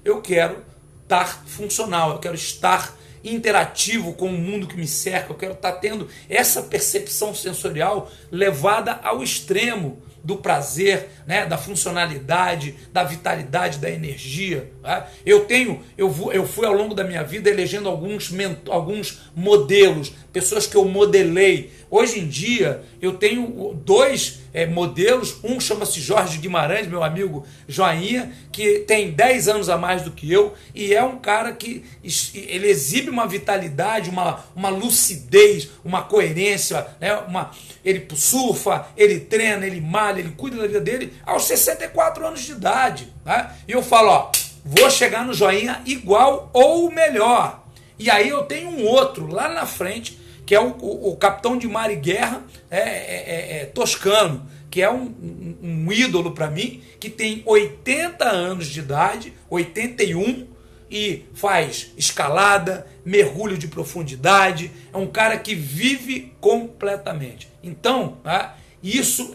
eu quero estar funcional, eu quero estar interativo com o mundo que me cerca, eu quero estar tendo essa percepção sensorial levada ao extremo, do prazer, né, da funcionalidade, da vitalidade, da energia. Tá? Eu fui ao longo da minha vida elegendo alguns modelos, pessoas que eu modelei. Hoje em dia eu tenho dois modelos, um chama-se Jorge Guimarães, meu amigo Joinha, que tem 10 anos a mais do que eu, e é um cara que ele exibe uma vitalidade, uma lucidez, uma coerência, né? Ele surfa, ele treina, ele malha, ele cuida da vida dele aos 64 anos de idade. Né? E eu falo, ó, vou chegar no Joinha igual ou melhor. E aí eu tenho um outro lá na frente, que é o capitão de mar e guerra Toscano, que é um ídolo para mim, que tem 80 anos de idade, 81, e faz escalada, mergulho de profundidade, é um cara que vive completamente. Então, tá, isso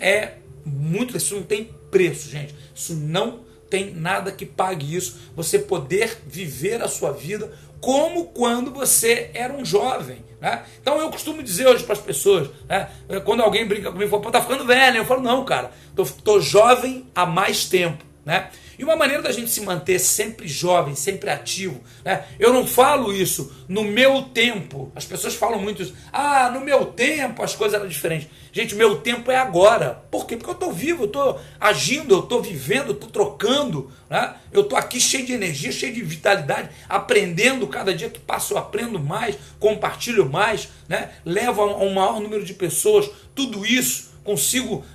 não tem preço, gente. Isso não tem nada que pague isso. Você poder viver a sua vida como quando você era um jovem. Né? Então eu costumo dizer hoje para as pessoas, né, quando alguém brinca comigo, fala, pô, tá ficando velho. Eu falo, não, cara, tô jovem há mais tempo. Né? E uma maneira da gente se manter sempre jovem, sempre ativo, né? Eu não falo isso no meu tempo. As pessoas falam muito isso. Ah, no meu tempo as coisas eram diferentes. Gente, o meu tempo é agora. Por quê? Porque eu estou vivo, eu estou agindo, eu estou vivendo, eu estou trocando. Né? Eu estou aqui cheio de energia, cheio de vitalidade, aprendendo. Cada dia que passo eu aprendo mais, compartilho mais, né? Levo a um maior número de pessoas. Tudo isso consigo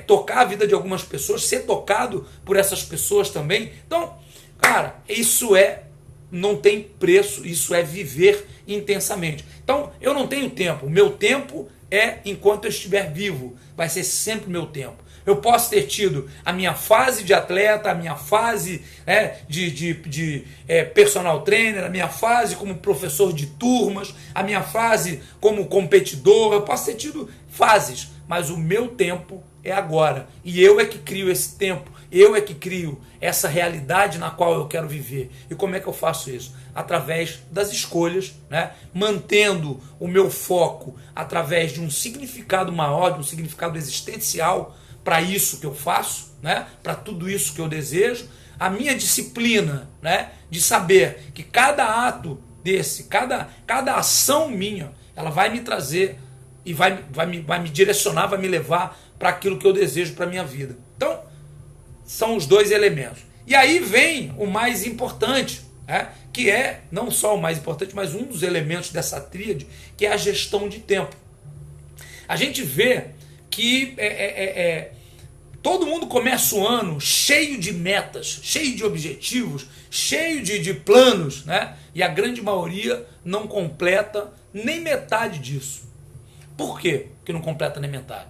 tocar a vida de algumas pessoas, ser tocado por essas pessoas também. Então, cara, isso não tem preço, isso é viver intensamente. Então, eu não tenho tempo, o meu tempo é enquanto eu estiver vivo, vai ser sempre o meu tempo. Eu posso ter tido a minha fase de atleta, a minha fase de personal trainer, a minha fase como professor de turmas, a minha fase como competidor, eu posso ter tido fases, mas o meu tempo é agora. E eu é que crio esse tempo, eu é que crio essa realidade na qual eu quero viver. E como é que eu faço isso? Através das escolhas, né? Mantendo o meu foco através de um significado maior, de um significado existencial para isso que eu faço, né? Para tudo isso que eu desejo. A minha disciplina, né? De saber que cada ato desse, cada ação minha, ela vai me trazer e vai me direcionar, vai me levar para aquilo que eu desejo para a minha vida. Então, são os dois elementos. E aí vem o mais importante, né? Que é não só o mais importante, mas um dos elementos dessa tríade, que é a gestão de tempo. A gente vê que todo mundo começa o ano cheio de metas, cheio de objetivos, cheio de planos, né? E a grande maioria não completa nem metade disso. Por quê que não completa nem metade?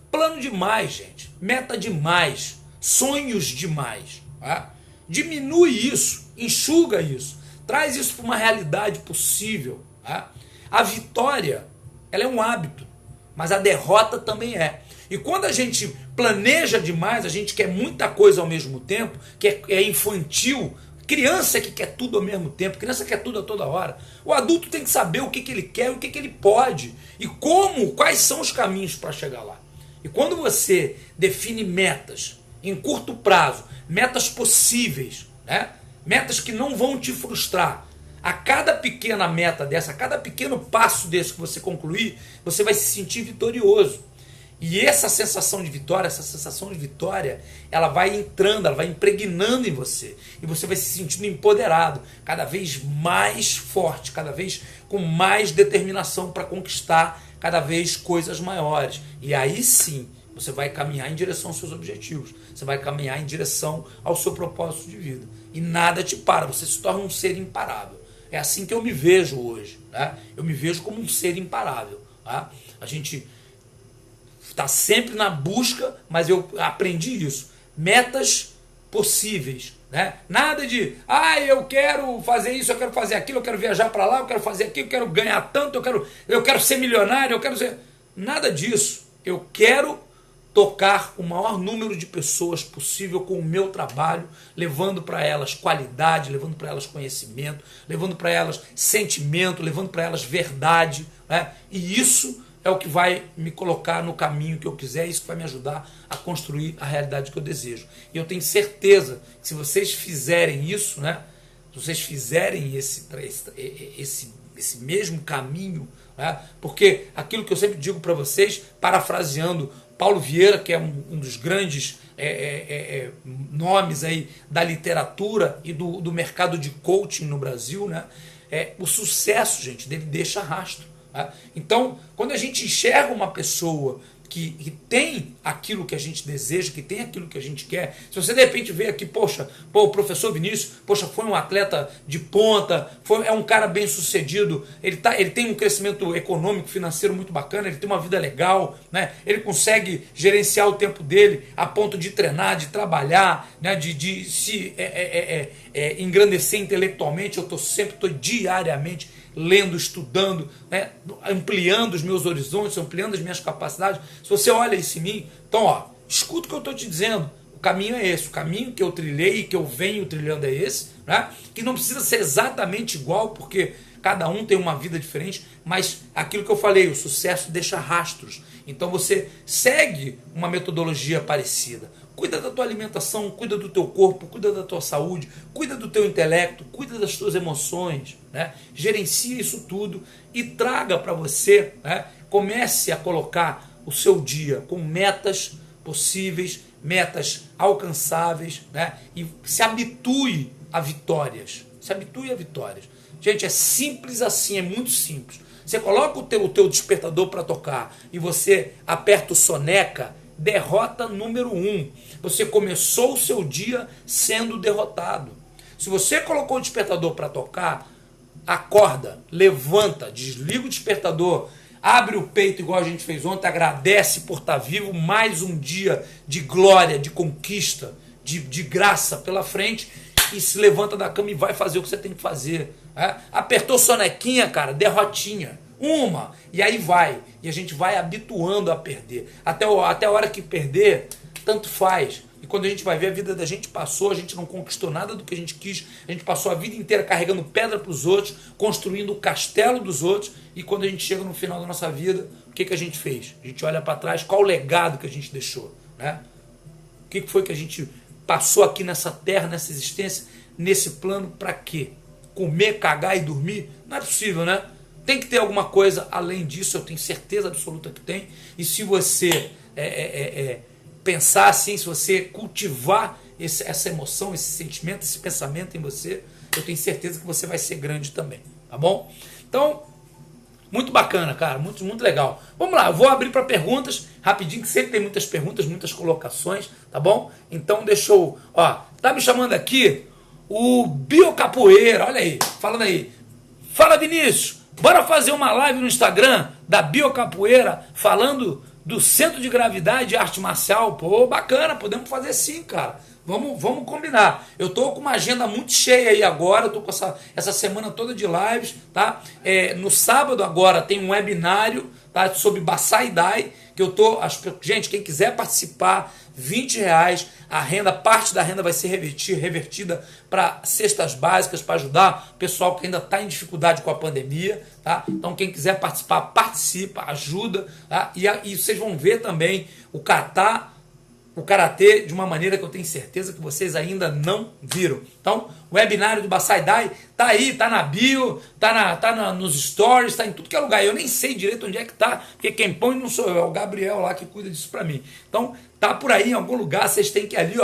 Plano demais, gente. Meta demais. Sonhos demais. Tá? Diminui isso. Enxuga isso. Traz isso para uma realidade possível. Tá? A vitória, ela é um hábito. Mas a derrota também é. E quando a gente planeja demais, a gente quer muita coisa ao mesmo tempo, que é infantil. Criança que quer tudo ao mesmo tempo, criança quer tudo a toda hora. O adulto tem que saber o que ele quer, o que ele pode e quais são os caminhos para chegar lá. E quando você define metas em curto prazo, metas possíveis, né? Metas que não vão te frustrar, a cada pequena meta dessa, a cada pequeno passo desse que você concluir, você vai se sentir vitorioso. E essa sensação de vitória, ela vai entrando, ela vai impregnando em você. E você vai se sentindo empoderado, cada vez mais forte, cada vez com mais determinação para conquistar cada vez coisas maiores. E aí sim, você vai caminhar em direção aos seus objetivos. Você vai caminhar em direção ao seu propósito de vida. E nada te para, você se torna um ser imparável. É assim que eu me vejo hoje. Né? Eu me vejo como um ser imparável. Tá? A gente está sempre na busca, mas eu aprendi isso. Metas possíveis. Né? Nada de, eu quero fazer isso, eu quero fazer aquilo, eu quero viajar para lá, eu quero fazer aquilo, eu quero ganhar tanto, eu quero ser milionário, eu quero ser... Nada disso. Eu quero tocar o maior número de pessoas possível com o meu trabalho, levando para elas qualidade, levando para elas conhecimento, levando para elas sentimento, levando para elas verdade. Né? E isso é o que vai me colocar no caminho que eu quiser, isso que vai me ajudar a construir a realidade que eu desejo. E eu tenho certeza que se vocês fizerem isso, né, se vocês fizerem esse mesmo caminho, né, porque aquilo que eu sempre digo para vocês, parafraseando Paulo Vieira, que é um dos grandes nomes aí da literatura e do mercado de coaching no Brasil, né, o sucesso, gente, dele deixa rastro. Tá? Então, quando a gente enxerga uma pessoa que tem aquilo que a gente deseja, que tem aquilo que a gente quer, se você de repente vê aqui, poxa, o professor Vinícius, poxa, foi um atleta de ponta, é um cara bem sucedido, ele tem um crescimento econômico, financeiro muito bacana, ele tem uma vida legal, né? Ele consegue gerenciar o tempo dele a ponto de treinar, de trabalhar, né? de se engrandecer intelectualmente. Eu estou diariamente lendo, estudando, né, ampliando os meus horizontes, ampliando as minhas capacidades. Se você olha isso em mim, então, escuta o que eu estou te dizendo. O caminho é esse, o caminho que eu trilhei e que eu venho trilhando é esse, né, que não precisa ser exatamente igual, porque cada um tem uma vida diferente, mas aquilo que eu falei, o sucesso deixa rastros. Então você segue uma metodologia parecida. Cuida da tua alimentação, cuida do teu corpo, cuida da tua saúde, cuida do teu intelecto, cuida das tuas emoções, né? Gerencia isso tudo e traga para você, né? Comece a colocar o seu dia com metas possíveis, metas alcançáveis, né? E se habitue a vitórias. Se habitue a vitórias. Gente, é simples assim, é muito simples. Você coloca o teu despertador para tocar e você aperta o soneca, derrota número 1. Você começou o seu dia sendo derrotado. Se você colocou o despertador para tocar, acorda, levanta, desliga o despertador, abre o peito igual a gente fez ontem, agradece por estar vivo, mais um dia de glória, de conquista, de graça pela frente, e se levanta da cama e vai fazer o que você tem que fazer. Apertou sonequinha, cara, derrotinha. Uma, e aí vai. E a gente vai habituando a perder. Até a hora que perder, tanto faz. E quando a gente vai ver, a vida da gente passou, a gente não conquistou nada do que a gente quis, a gente passou a vida inteira carregando pedra para os outros, construindo o castelo dos outros, e quando a gente chega no final da nossa vida, o que a gente fez? A gente olha para trás, qual o legado que a gente deixou? Né? O que foi que a gente passou aqui nessa terra, nessa existência, nesse plano, para quê? Comer, cagar e dormir? Não é possível, né? Tem que ter alguma coisa além disso, eu tenho certeza absoluta que tem. E se você pensar assim, se você cultivar essa emoção, esse sentimento, esse pensamento em você, eu tenho certeza que você vai ser grande também, tá bom? Então, muito bacana, cara, muito, muito legal. Vamos lá, eu vou abrir para perguntas, rapidinho, que sempre tem muitas perguntas, muitas colocações, tá bom? Então deixa eu, tá me chamando aqui o Biocapoeira, olha aí, falando aí. Fala, Vinícius, bora fazer uma live no Instagram da Biocapoeira falando do Centro de Gravidade e Arte Marcial. Pô, bacana, podemos fazer sim, cara. Vamos combinar. Eu tô com uma agenda muito cheia aí agora, eu tô com essa semana toda de lives, tá? No sábado agora tem um webinário, tá, sobre Baçai Dai, que eu tô... Gente, quem quiser participar, R$20, parte da renda vai ser revertida para cestas básicas, para ajudar o pessoal que ainda está em dificuldade com a pandemia, tá? Então quem quiser participar, participa, ajuda, tá? E vocês vão ver também o karatê de uma maneira que eu tenho certeza que vocês ainda não viram. Então, o webinário do Baçai Dai tá aí, tá na bio, tá nos stories, tá em tudo que é lugar. Eu nem sei direito onde é que tá, porque quem põe não sou eu, é o Gabriel lá que cuida disso pra mim. Então, tá por aí em algum lugar, vocês têm que ir ali,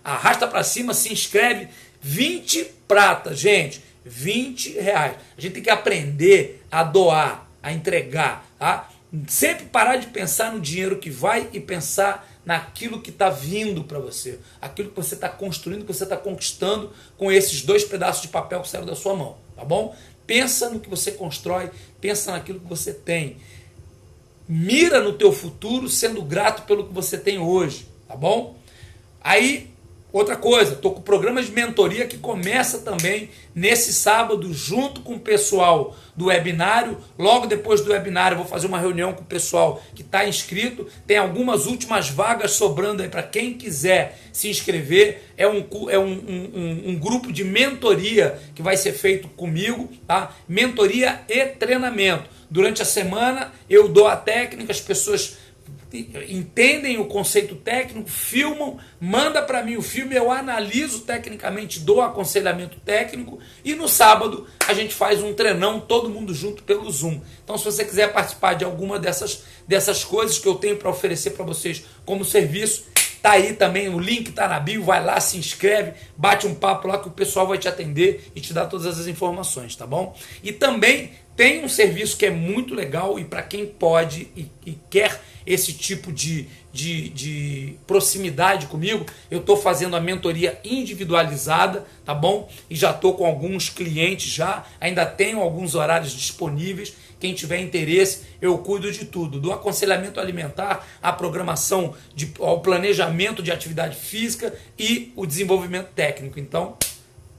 arrasta pra cima, se inscreve. 20 pratas, gente, R$20. A gente tem que aprender a doar, a entregar, tá? Sempre parar de pensar no dinheiro que vai e pensar naquilo que está vindo para você, aquilo que você está construindo, que você está conquistando com esses 2 pedaços de papel que saíram da sua mão, tá bom? Pensa no que você constrói, pensa naquilo que você tem. Mira no teu futuro sendo grato pelo que você tem hoje, tá bom? Aí, Outra coisa, estou com o programa de mentoria que começa também nesse sábado, junto com o pessoal do webinário. Logo depois do webinário, eu vou fazer uma reunião com o pessoal que está inscrito. Tem algumas últimas vagas sobrando aí para quem quiser se inscrever. É um grupo de mentoria que vai ser feito comigo, tá? Mentoria e treinamento. Durante a semana, eu dou a técnica, as pessoas entendem o conceito técnico, filmam, manda para mim o filme, eu analiso tecnicamente, dou aconselhamento técnico e no sábado a gente faz um treinão, todo mundo junto pelo Zoom. Então se você quiser participar de alguma dessas coisas que eu tenho para oferecer para vocês como serviço, tá aí também, o link tá na bio, vai lá, se inscreve, bate um papo lá que o pessoal vai te atender e te dar todas as informações, tá bom? E também tem um serviço que é muito legal e para quem pode e quer esse tipo de proximidade comigo, eu estou fazendo a mentoria individualizada, tá bom? E já estou com alguns clientes já, ainda tenho alguns horários disponíveis. Quem tiver interesse, eu cuido de tudo, do aconselhamento alimentar, a programação, ao planejamento de atividade física e o desenvolvimento técnico. Então,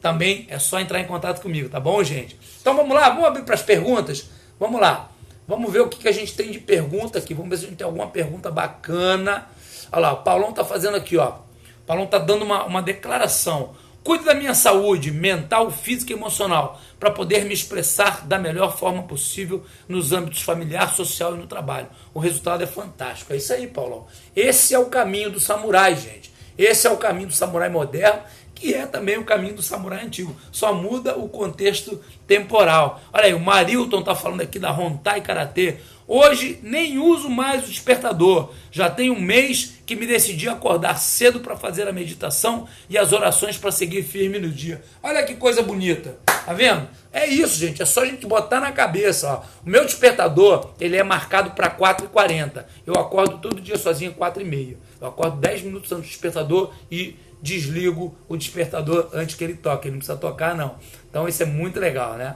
também é só entrar em contato comigo, tá bom, gente? Então vamos lá, vamos abrir para as perguntas? Vamos lá, vamos ver o que a gente tem de pergunta aqui, vamos ver se a gente tem alguma pergunta bacana. Olha lá, o Paulão está fazendo aqui, ó. O Paulão está dando uma declaração. Cuido da minha saúde mental, física e emocional para poder me expressar da melhor forma possível nos âmbitos familiar, social e no trabalho. O resultado é fantástico. É isso aí, Paulão. Esse é o caminho do samurai, gente. Esse é o caminho do samurai moderno, que é também o caminho do samurai antigo. Só muda o contexto temporal. Olha aí, o Marilton está falando aqui da Hontai Karatê. Hoje nem uso mais o despertador. Já tem um mês que me decidi acordar cedo para fazer a meditação e as orações para seguir firme no dia. Olha que coisa bonita. Tá vendo? É isso, gente. É só a gente botar na cabeça. Ó. O meu despertador, ele é marcado para 4h40. Eu acordo todo dia sozinho às 4h30. Eu acordo 10 minutos antes do despertador e desligo o despertador antes que ele toque. Ele não precisa tocar, não. Então isso é muito legal, né?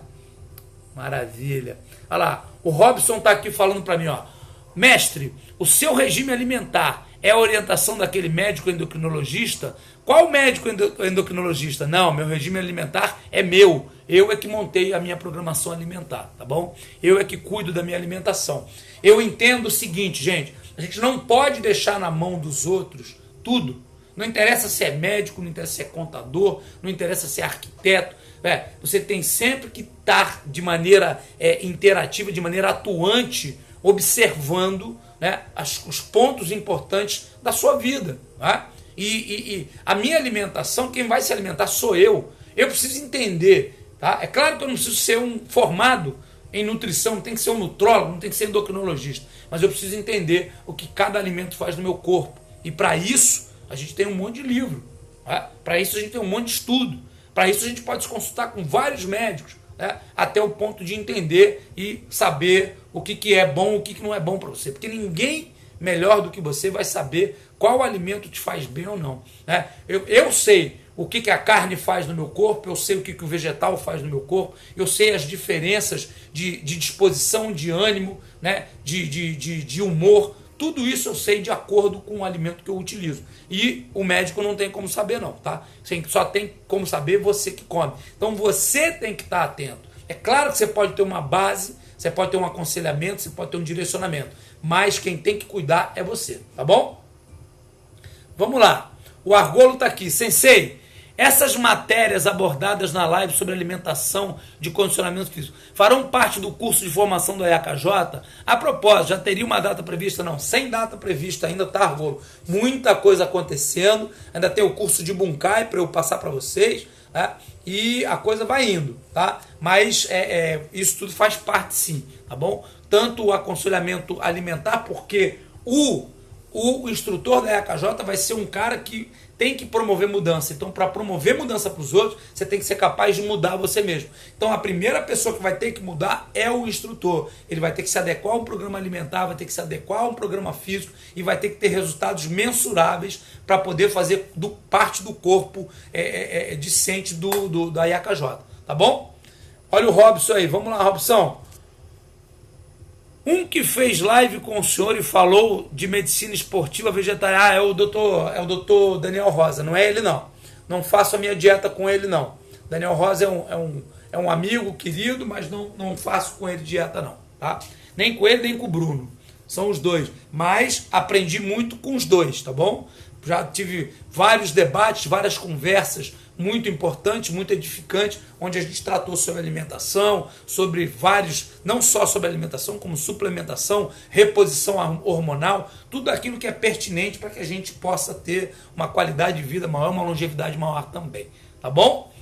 Maravilha. Olha lá, o Robson está aqui falando para mim, ó. Mestre, o seu regime alimentar é a orientação daquele médico endocrinologista? Qual médico endocrinologista? Não, meu regime alimentar é meu. Eu é que montei a minha programação alimentar, tá bom? Eu é que cuido da minha alimentação. Eu entendo o seguinte, gente, a gente não pode deixar na mão dos outros tudo. Não interessa se é médico, não interessa se é contador, não interessa se é arquiteto. Você tem sempre que estar de maneira interativa, de maneira atuante, observando, né, os pontos importantes da sua vida. Tá? E a minha alimentação, quem vai se alimentar sou eu. Eu preciso entender. Tá? É claro que eu não preciso ser um formado em nutrição, não tem que ser um nutrólogo, não tem que ser endocrinologista. Mas eu preciso entender o que cada alimento faz no meu corpo. E para isso, a gente tem um monte de livro. Tá? Para isso, a gente tem um monte de estudo. Para isso, a gente pode se consultar com vários médicos, né? Até o ponto de entender e saber o que é bom, o que não é bom para você. Porque ninguém melhor do que você vai saber qual alimento te faz bem ou não. Né? Eu sei o que a carne faz no meu corpo, eu sei o que o vegetal faz no meu corpo, eu sei as diferenças de disposição, de ânimo, né? de humor. Tudo isso eu sei de acordo com o alimento que eu utilizo. E o médico não tem como saber não, tá? Só tem como saber você que come. Então você tem que estar atento. É claro que você pode ter uma base, você pode ter um aconselhamento, você pode ter um direcionamento. Mas quem tem que cuidar é você, tá bom? Vamos lá. O Argolo está aqui. Sensei, essas matérias abordadas na live sobre alimentação de condicionamento físico farão parte do curso de formação do EAKJ? A propósito, já teria uma data prevista? Não, sem data prevista ainda, tá, Argolo? Muita coisa acontecendo, ainda tem o curso de Bunkai para eu passar para vocês, tá? E a coisa vai indo, tá? Mas isso tudo faz parte sim, tá bom? Tanto o aconselhamento alimentar, porque o instrutor da EAKJ vai ser um cara que tem que promover mudança. Então, para promover mudança para os outros, você tem que ser capaz de mudar você mesmo. Então, a primeira pessoa que vai ter que mudar é o instrutor. Ele vai ter que se adequar a um programa alimentar, vai ter que se adequar a um programa físico e vai ter que ter resultados mensuráveis para poder fazer parte do corpo discente da IAKJ. Tá bom? Olha o Robson aí. Vamos lá, Robson. Um que fez live com o senhor e falou de medicina esportiva vegetariana, é o doutor Daniel Rosa, não é ele não. Não faço a minha dieta com ele não. Daniel Rosa é um amigo querido, mas não faço com ele dieta não, tá? Nem com ele, nem com o Bruno. São os dois. Mas aprendi muito com os dois, tá bom? Já tive vários debates, várias conversas muito importantes, muito edificantes, onde a gente tratou sobre alimentação, sobre vários, não só sobre alimentação, como suplementação, reposição hormonal, tudo aquilo que é pertinente para que a gente possa ter uma qualidade de vida maior, uma longevidade maior também, tá bom?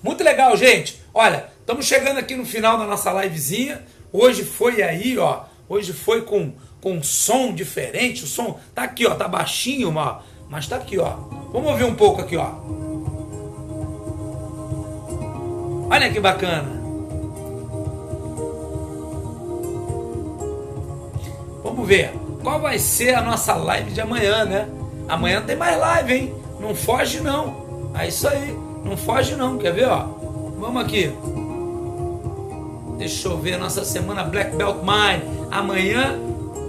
Muito legal, gente. Olha, estamos chegando aqui no final da nossa livezinha. Hoje foi aí, ó, hoje foi com um som diferente, o som tá aqui, ó, tá baixinho, mas tá aqui, ó. Vamos ouvir um pouco aqui, ó. Olha que bacana. Vamos ver qual vai ser a nossa live de amanhã, né? Amanhã tem mais live, hein? Não foge não. É isso aí. Não foge não. Quer ver, ó? Vamos aqui. Deixa eu ver, nossa semana Black Belt Mind. Amanhã,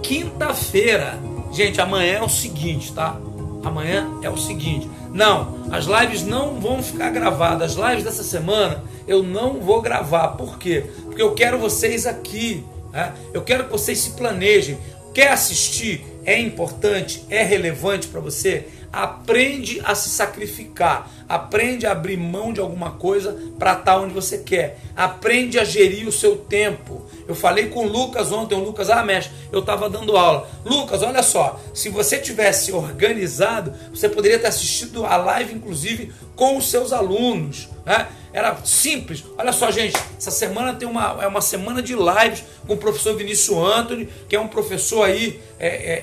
quinta-feira. Gente, amanhã é o seguinte, tá? Amanhã é o seguinte. Não, as lives não vão ficar gravadas. As lives dessa semana eu não vou gravar. Por quê? Porque eu quero vocês aqui, né? Eu quero que vocês se planejem. Quer assistir? É importante? É relevante para você? Aprende a se sacrificar. Aprende a abrir mão de alguma coisa para estar onde você quer. Aprende a gerir o seu tempo. Eu falei com o Lucas ontem, o Lucas, mestre, eu estava dando aula. Lucas, olha só, se você tivesse organizado, você poderia ter assistido a live, inclusive, com os seus alunos, né? Era simples. Olha só, gente, essa semana tem uma semana de lives com o professor Vinícius Anthony, que é um professor aí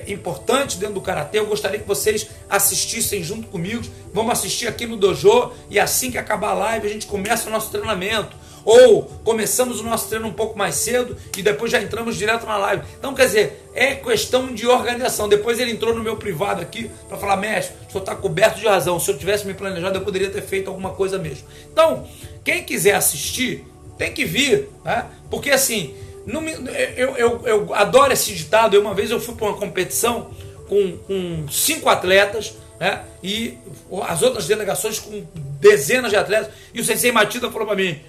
importante dentro do Karatê. Eu gostaria que vocês assistissem junto comigo. Vamos assistir aqui no Dojo e assim que acabar a live a gente começa o nosso treinamento. Ou começamos o nosso treino um pouco mais cedo e depois já entramos direto na live. Então, quer dizer, é questão de organização. Depois ele entrou no meu privado aqui para falar, mestre, o senhor está coberto de razão. Se eu tivesse me planejado, eu poderia ter feito alguma coisa mesmo. Então, quem quiser assistir, tem que vir, né? Porque assim, eu adoro esse ditado. Uma vez eu fui para uma competição com 5 atletas, né? E as outras delegações com dezenas de atletas, e o sensei Matida falou para mim,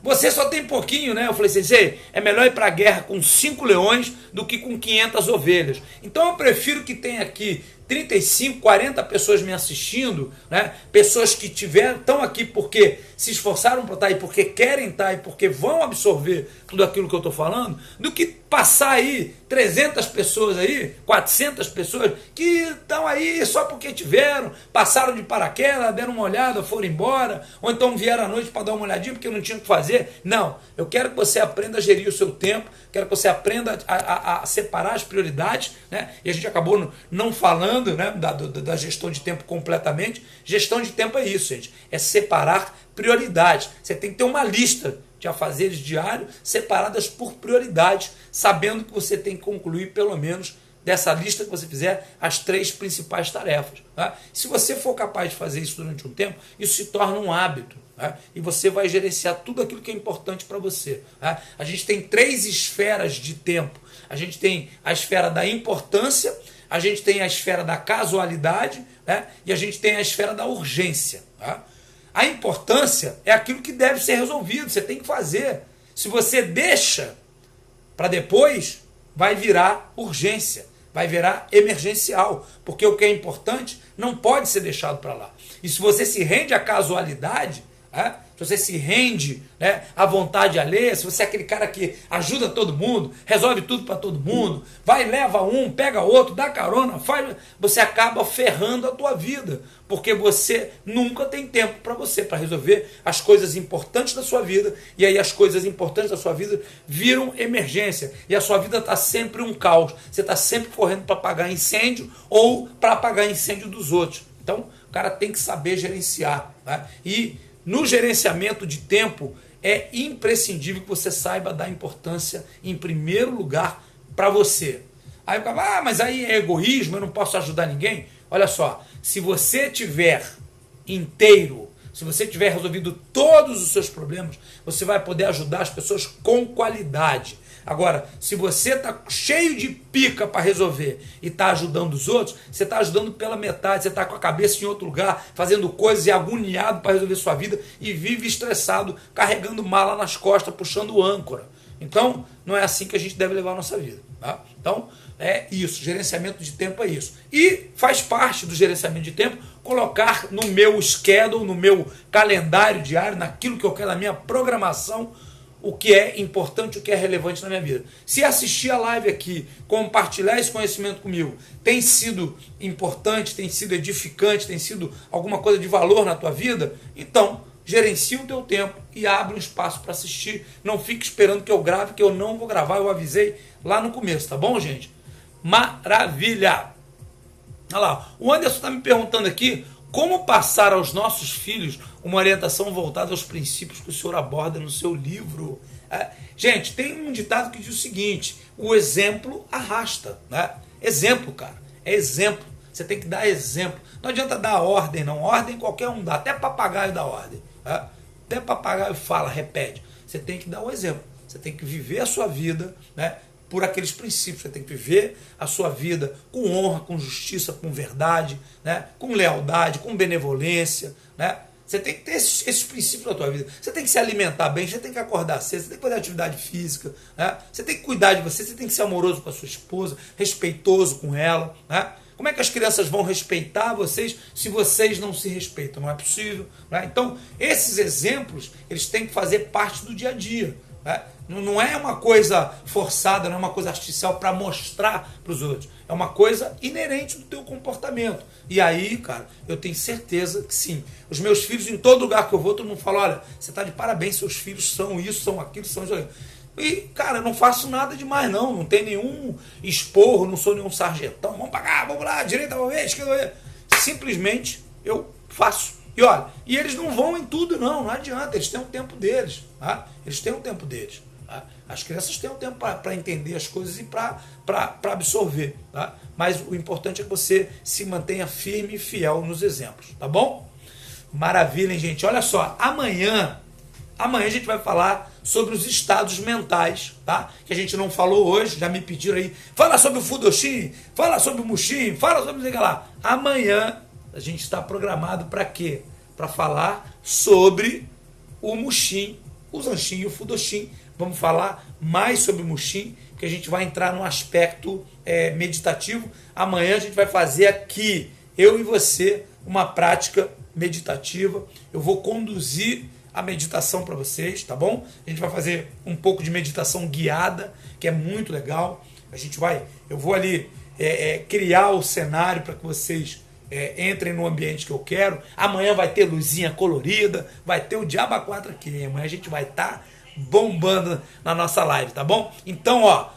você só tem pouquinho, né? Eu falei, sensei, é melhor ir para a guerra com 5 leões do que com 500 ovelhas. Então eu prefiro que tenha aqui 35, 40 pessoas me assistindo, né? Pessoas que estão aqui porque se esforçaram para estar aí, porque querem estar aí, porque vão absorver tudo aquilo que eu estou falando, do que passar aí 300 pessoas aí, 400 pessoas que estão aí só porque tiveram, passaram de paraquedas, deram uma olhada, foram embora, ou então vieram à noite para dar uma olhadinha porque não tinham o que fazer. Não, eu quero que você aprenda a gerir o seu tempo, quero que você aprenda a separar as prioridades, né? E a gente acabou não falando, né, da gestão de tempo completamente. Gestão de tempo é isso, gente, é separar prioridades. Você tem que ter uma lista de afazeres diários separadas por prioridades, sabendo que você tem que concluir pelo menos dessa lista que você fizer as 3 principais tarefas, tá? Se você for capaz de fazer isso durante um tempo, isso se torna um hábito, tá? E você vai gerenciar tudo aquilo que é importante para você, tá? A gente tem 3 esferas de tempo. A gente tem a esfera da importância, a gente tem a esfera da casualidade, né? E a gente tem a esfera da urgência, tá? A importância é aquilo que deve ser resolvido, você tem que fazer. Se você deixa para depois, vai virar urgência, vai virar emergencial, porque o que é importante não pode ser deixado para lá. E se você se rende à casualidade, se você se rende, né, à vontade alheia, se você é aquele cara que ajuda todo mundo, resolve tudo para todo mundo, vai, leva um, pega outro, dá carona, faz, você acaba ferrando a tua vida, porque você nunca tem tempo para você, para resolver as coisas importantes da sua vida, e aí as coisas importantes da sua vida viram emergência, e a sua vida está sempre um caos, você está sempre correndo para apagar incêndio ou para apagar incêndio dos outros. Então, o cara tem que saber gerenciar, né? E no gerenciamento de tempo, é imprescindível que você saiba dar importância, em primeiro lugar, para você. Aí o cara, mas aí é egoísmo, eu não posso ajudar ninguém. Olha só, se você tiver inteiro, Se você tiver resolvido todos os seus problemas, você vai poder ajudar as pessoas com qualidade. Agora, se você está cheio de pica para resolver e está ajudando os outros, você está ajudando pela metade, você está com a cabeça em outro lugar, fazendo coisas e agoniado para resolver sua vida e vive estressado, carregando mala nas costas, puxando âncora. Então, não é assim que a gente deve levar a nossa vida. Tá? Então, é isso, gerenciamento de tempo é isso. E faz parte do gerenciamento de tempo colocar no meu schedule, no meu calendário diário, naquilo que eu quero, na minha programação, o que é importante, o que é relevante na minha vida. Se assistir a live aqui, compartilhar esse conhecimento comigo, tem sido importante, tem sido edificante, tem sido alguma coisa de valor na tua vida, então gerencia o teu tempo e abre um espaço para assistir. Não fique esperando que eu grave, que eu não vou gravar, eu avisei lá no começo, tá bom, gente? Maravilha! Olha lá, o Anderson está me perguntando aqui como passar aos nossos filhos uma orientação voltada aos princípios que o senhor aborda no seu livro. Gente, tem um ditado que diz o seguinte: o exemplo arrasta. Né? Exemplo, cara, é exemplo. Você tem que dar exemplo. Não adianta dar ordem, não. Ordem qualquer um dá, até papagaio dá ordem. Até papagaio fala, repete. Você tem que dar o exemplo. Você tem que viver a sua vida, né, por aqueles princípios. Você tem que viver a sua vida com honra, com justiça, com verdade, né, com lealdade, com benevolência. Né? Você tem que ter esses princípios na tua vida. Você tem que se alimentar bem, você tem que acordar cedo, você tem que fazer atividade física, né? Você tem que cuidar de você tem que ser amoroso com a sua esposa, respeitoso com ela. Né? Como é que as crianças vão respeitar vocês se vocês não se respeitam? Não é possível. Né? Então, esses exemplos, eles têm que fazer parte do dia a dia. Né? Não é uma coisa forçada, não é uma coisa artificial para mostrar para os outros. É uma coisa inerente do teu comportamento. E aí, cara, eu tenho certeza que sim. Os meus filhos, em todo lugar que eu vou, todo mundo fala: olha, você está de parabéns, seus filhos são isso, são aquilo, são isso. E, cara, eu não faço nada demais, não. Não tem nenhum esporro, não sou nenhum sargentão. Vamos pagar, vamos lá, direita, vamos ver, esquerda, vamos ver. Simplesmente eu faço. E olha, e eles não vão em tudo, não adianta. Eles têm um tempo deles. Tá? Eles têm um tempo deles. Tá? As crianças têm um tempo para entender as coisas e para absorver. Tá? Mas o importante é que você se mantenha firme e fiel nos exemplos. Tá bom? Maravilha, hein, gente? Olha só, amanhã a gente vai falar sobre os estados mentais, tá? Que a gente não falou hoje, já me pediram aí. Fala sobre o Fudoshin, fala sobre o Mushin, fala sobre o que lá. Amanhã a gente está programado para quê? Para falar sobre o Mushin, o Zanshin e o Fudoshin. Vamos falar mais sobre o Mushin, que a gente vai entrar no aspecto meditativo. Amanhã a gente vai fazer aqui, eu e você, uma prática meditativa. Eu vou conduzir a meditação para vocês, tá bom? A gente vai fazer um pouco de meditação guiada, que é muito legal. Eu vou ali criar o cenário para que vocês entrem no ambiente que eu quero. Amanhã vai ter luzinha colorida, vai ter o Diabo a 4 aqui. Amanhã a gente vai estar bombando na nossa live, tá bom? Então, ó,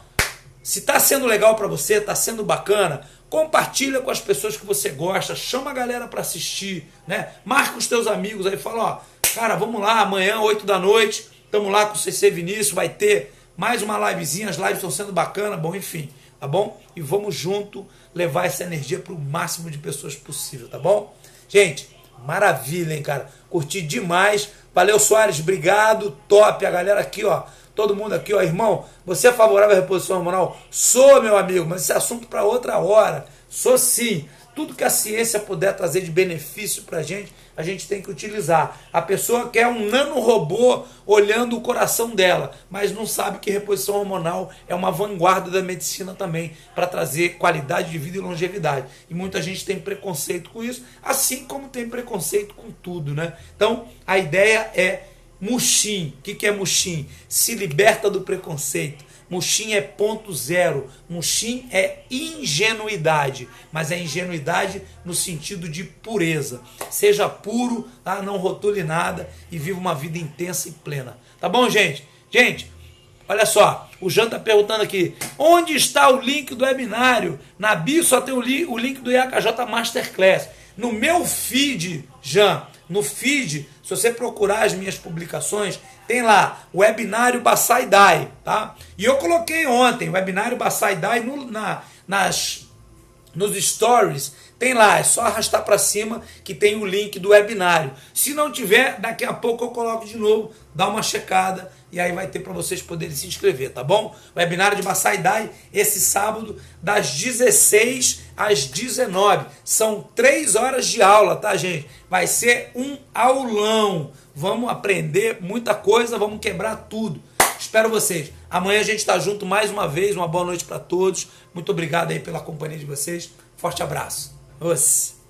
se tá sendo legal para você, tá sendo bacana, compartilha com as pessoas que você gosta, chama a galera para assistir, né? Marca os teus amigos aí, fala: ó, cara, vamos lá, amanhã, 8 da noite, estamos lá com o CC Vinícius, vai ter mais uma livezinha, as lives estão sendo bacanas, bom, enfim, tá bom? E vamos junto levar essa energia para o máximo de pessoas possível, tá bom? Gente, maravilha, hein, cara? Curti demais. Valeu, Soares, obrigado, top. A galera aqui, ó, todo mundo aqui, ó, irmão, você é favorável à reposição hormonal? Sou, meu amigo, mas esse assunto para outra hora. Sou sim. Tudo que a ciência puder trazer de benefício para a gente tem que utilizar. A pessoa quer um nanorobô olhando o coração dela, mas não sabe que reposição hormonal é uma vanguarda da medicina também, para trazer qualidade de vida e longevidade. E muita gente tem preconceito com isso, assim como tem preconceito com tudo, né? Então, a ideia é Mushin. O que é Mushin? Se liberta do preconceito. Mushin é ponto zero. Mushin é ingenuidade, mas é ingenuidade no sentido de pureza. Seja puro, tá? Não rotule nada e viva uma vida intensa e plena. Tá bom, gente? Gente, olha só, o Jean está perguntando aqui: onde está o link do webinário? Na bio só tem o link do IAKJ Masterclass. No meu feed, Jean, no feed, se você procurar as minhas publicações, tem lá o webinário Basai Dai, tá? E eu coloquei ontem o webinário Basai Dai nos stories, tem lá, é só arrastar para cima que tem o link do webinário. Se não tiver, daqui a pouco eu coloco de novo, dá uma checada e aí vai ter para vocês poderem se inscrever, tá bom? Webinário de Maasai Dai esse sábado das 16 às 19. São 3 horas de aula, tá, gente? Vai ser um aulão. Vamos aprender muita coisa, vamos quebrar tudo. Espero vocês. Amanhã a gente está junto mais uma vez. Uma boa noite para todos. Muito obrigado aí pela companhia de vocês. Forte abraço. Os.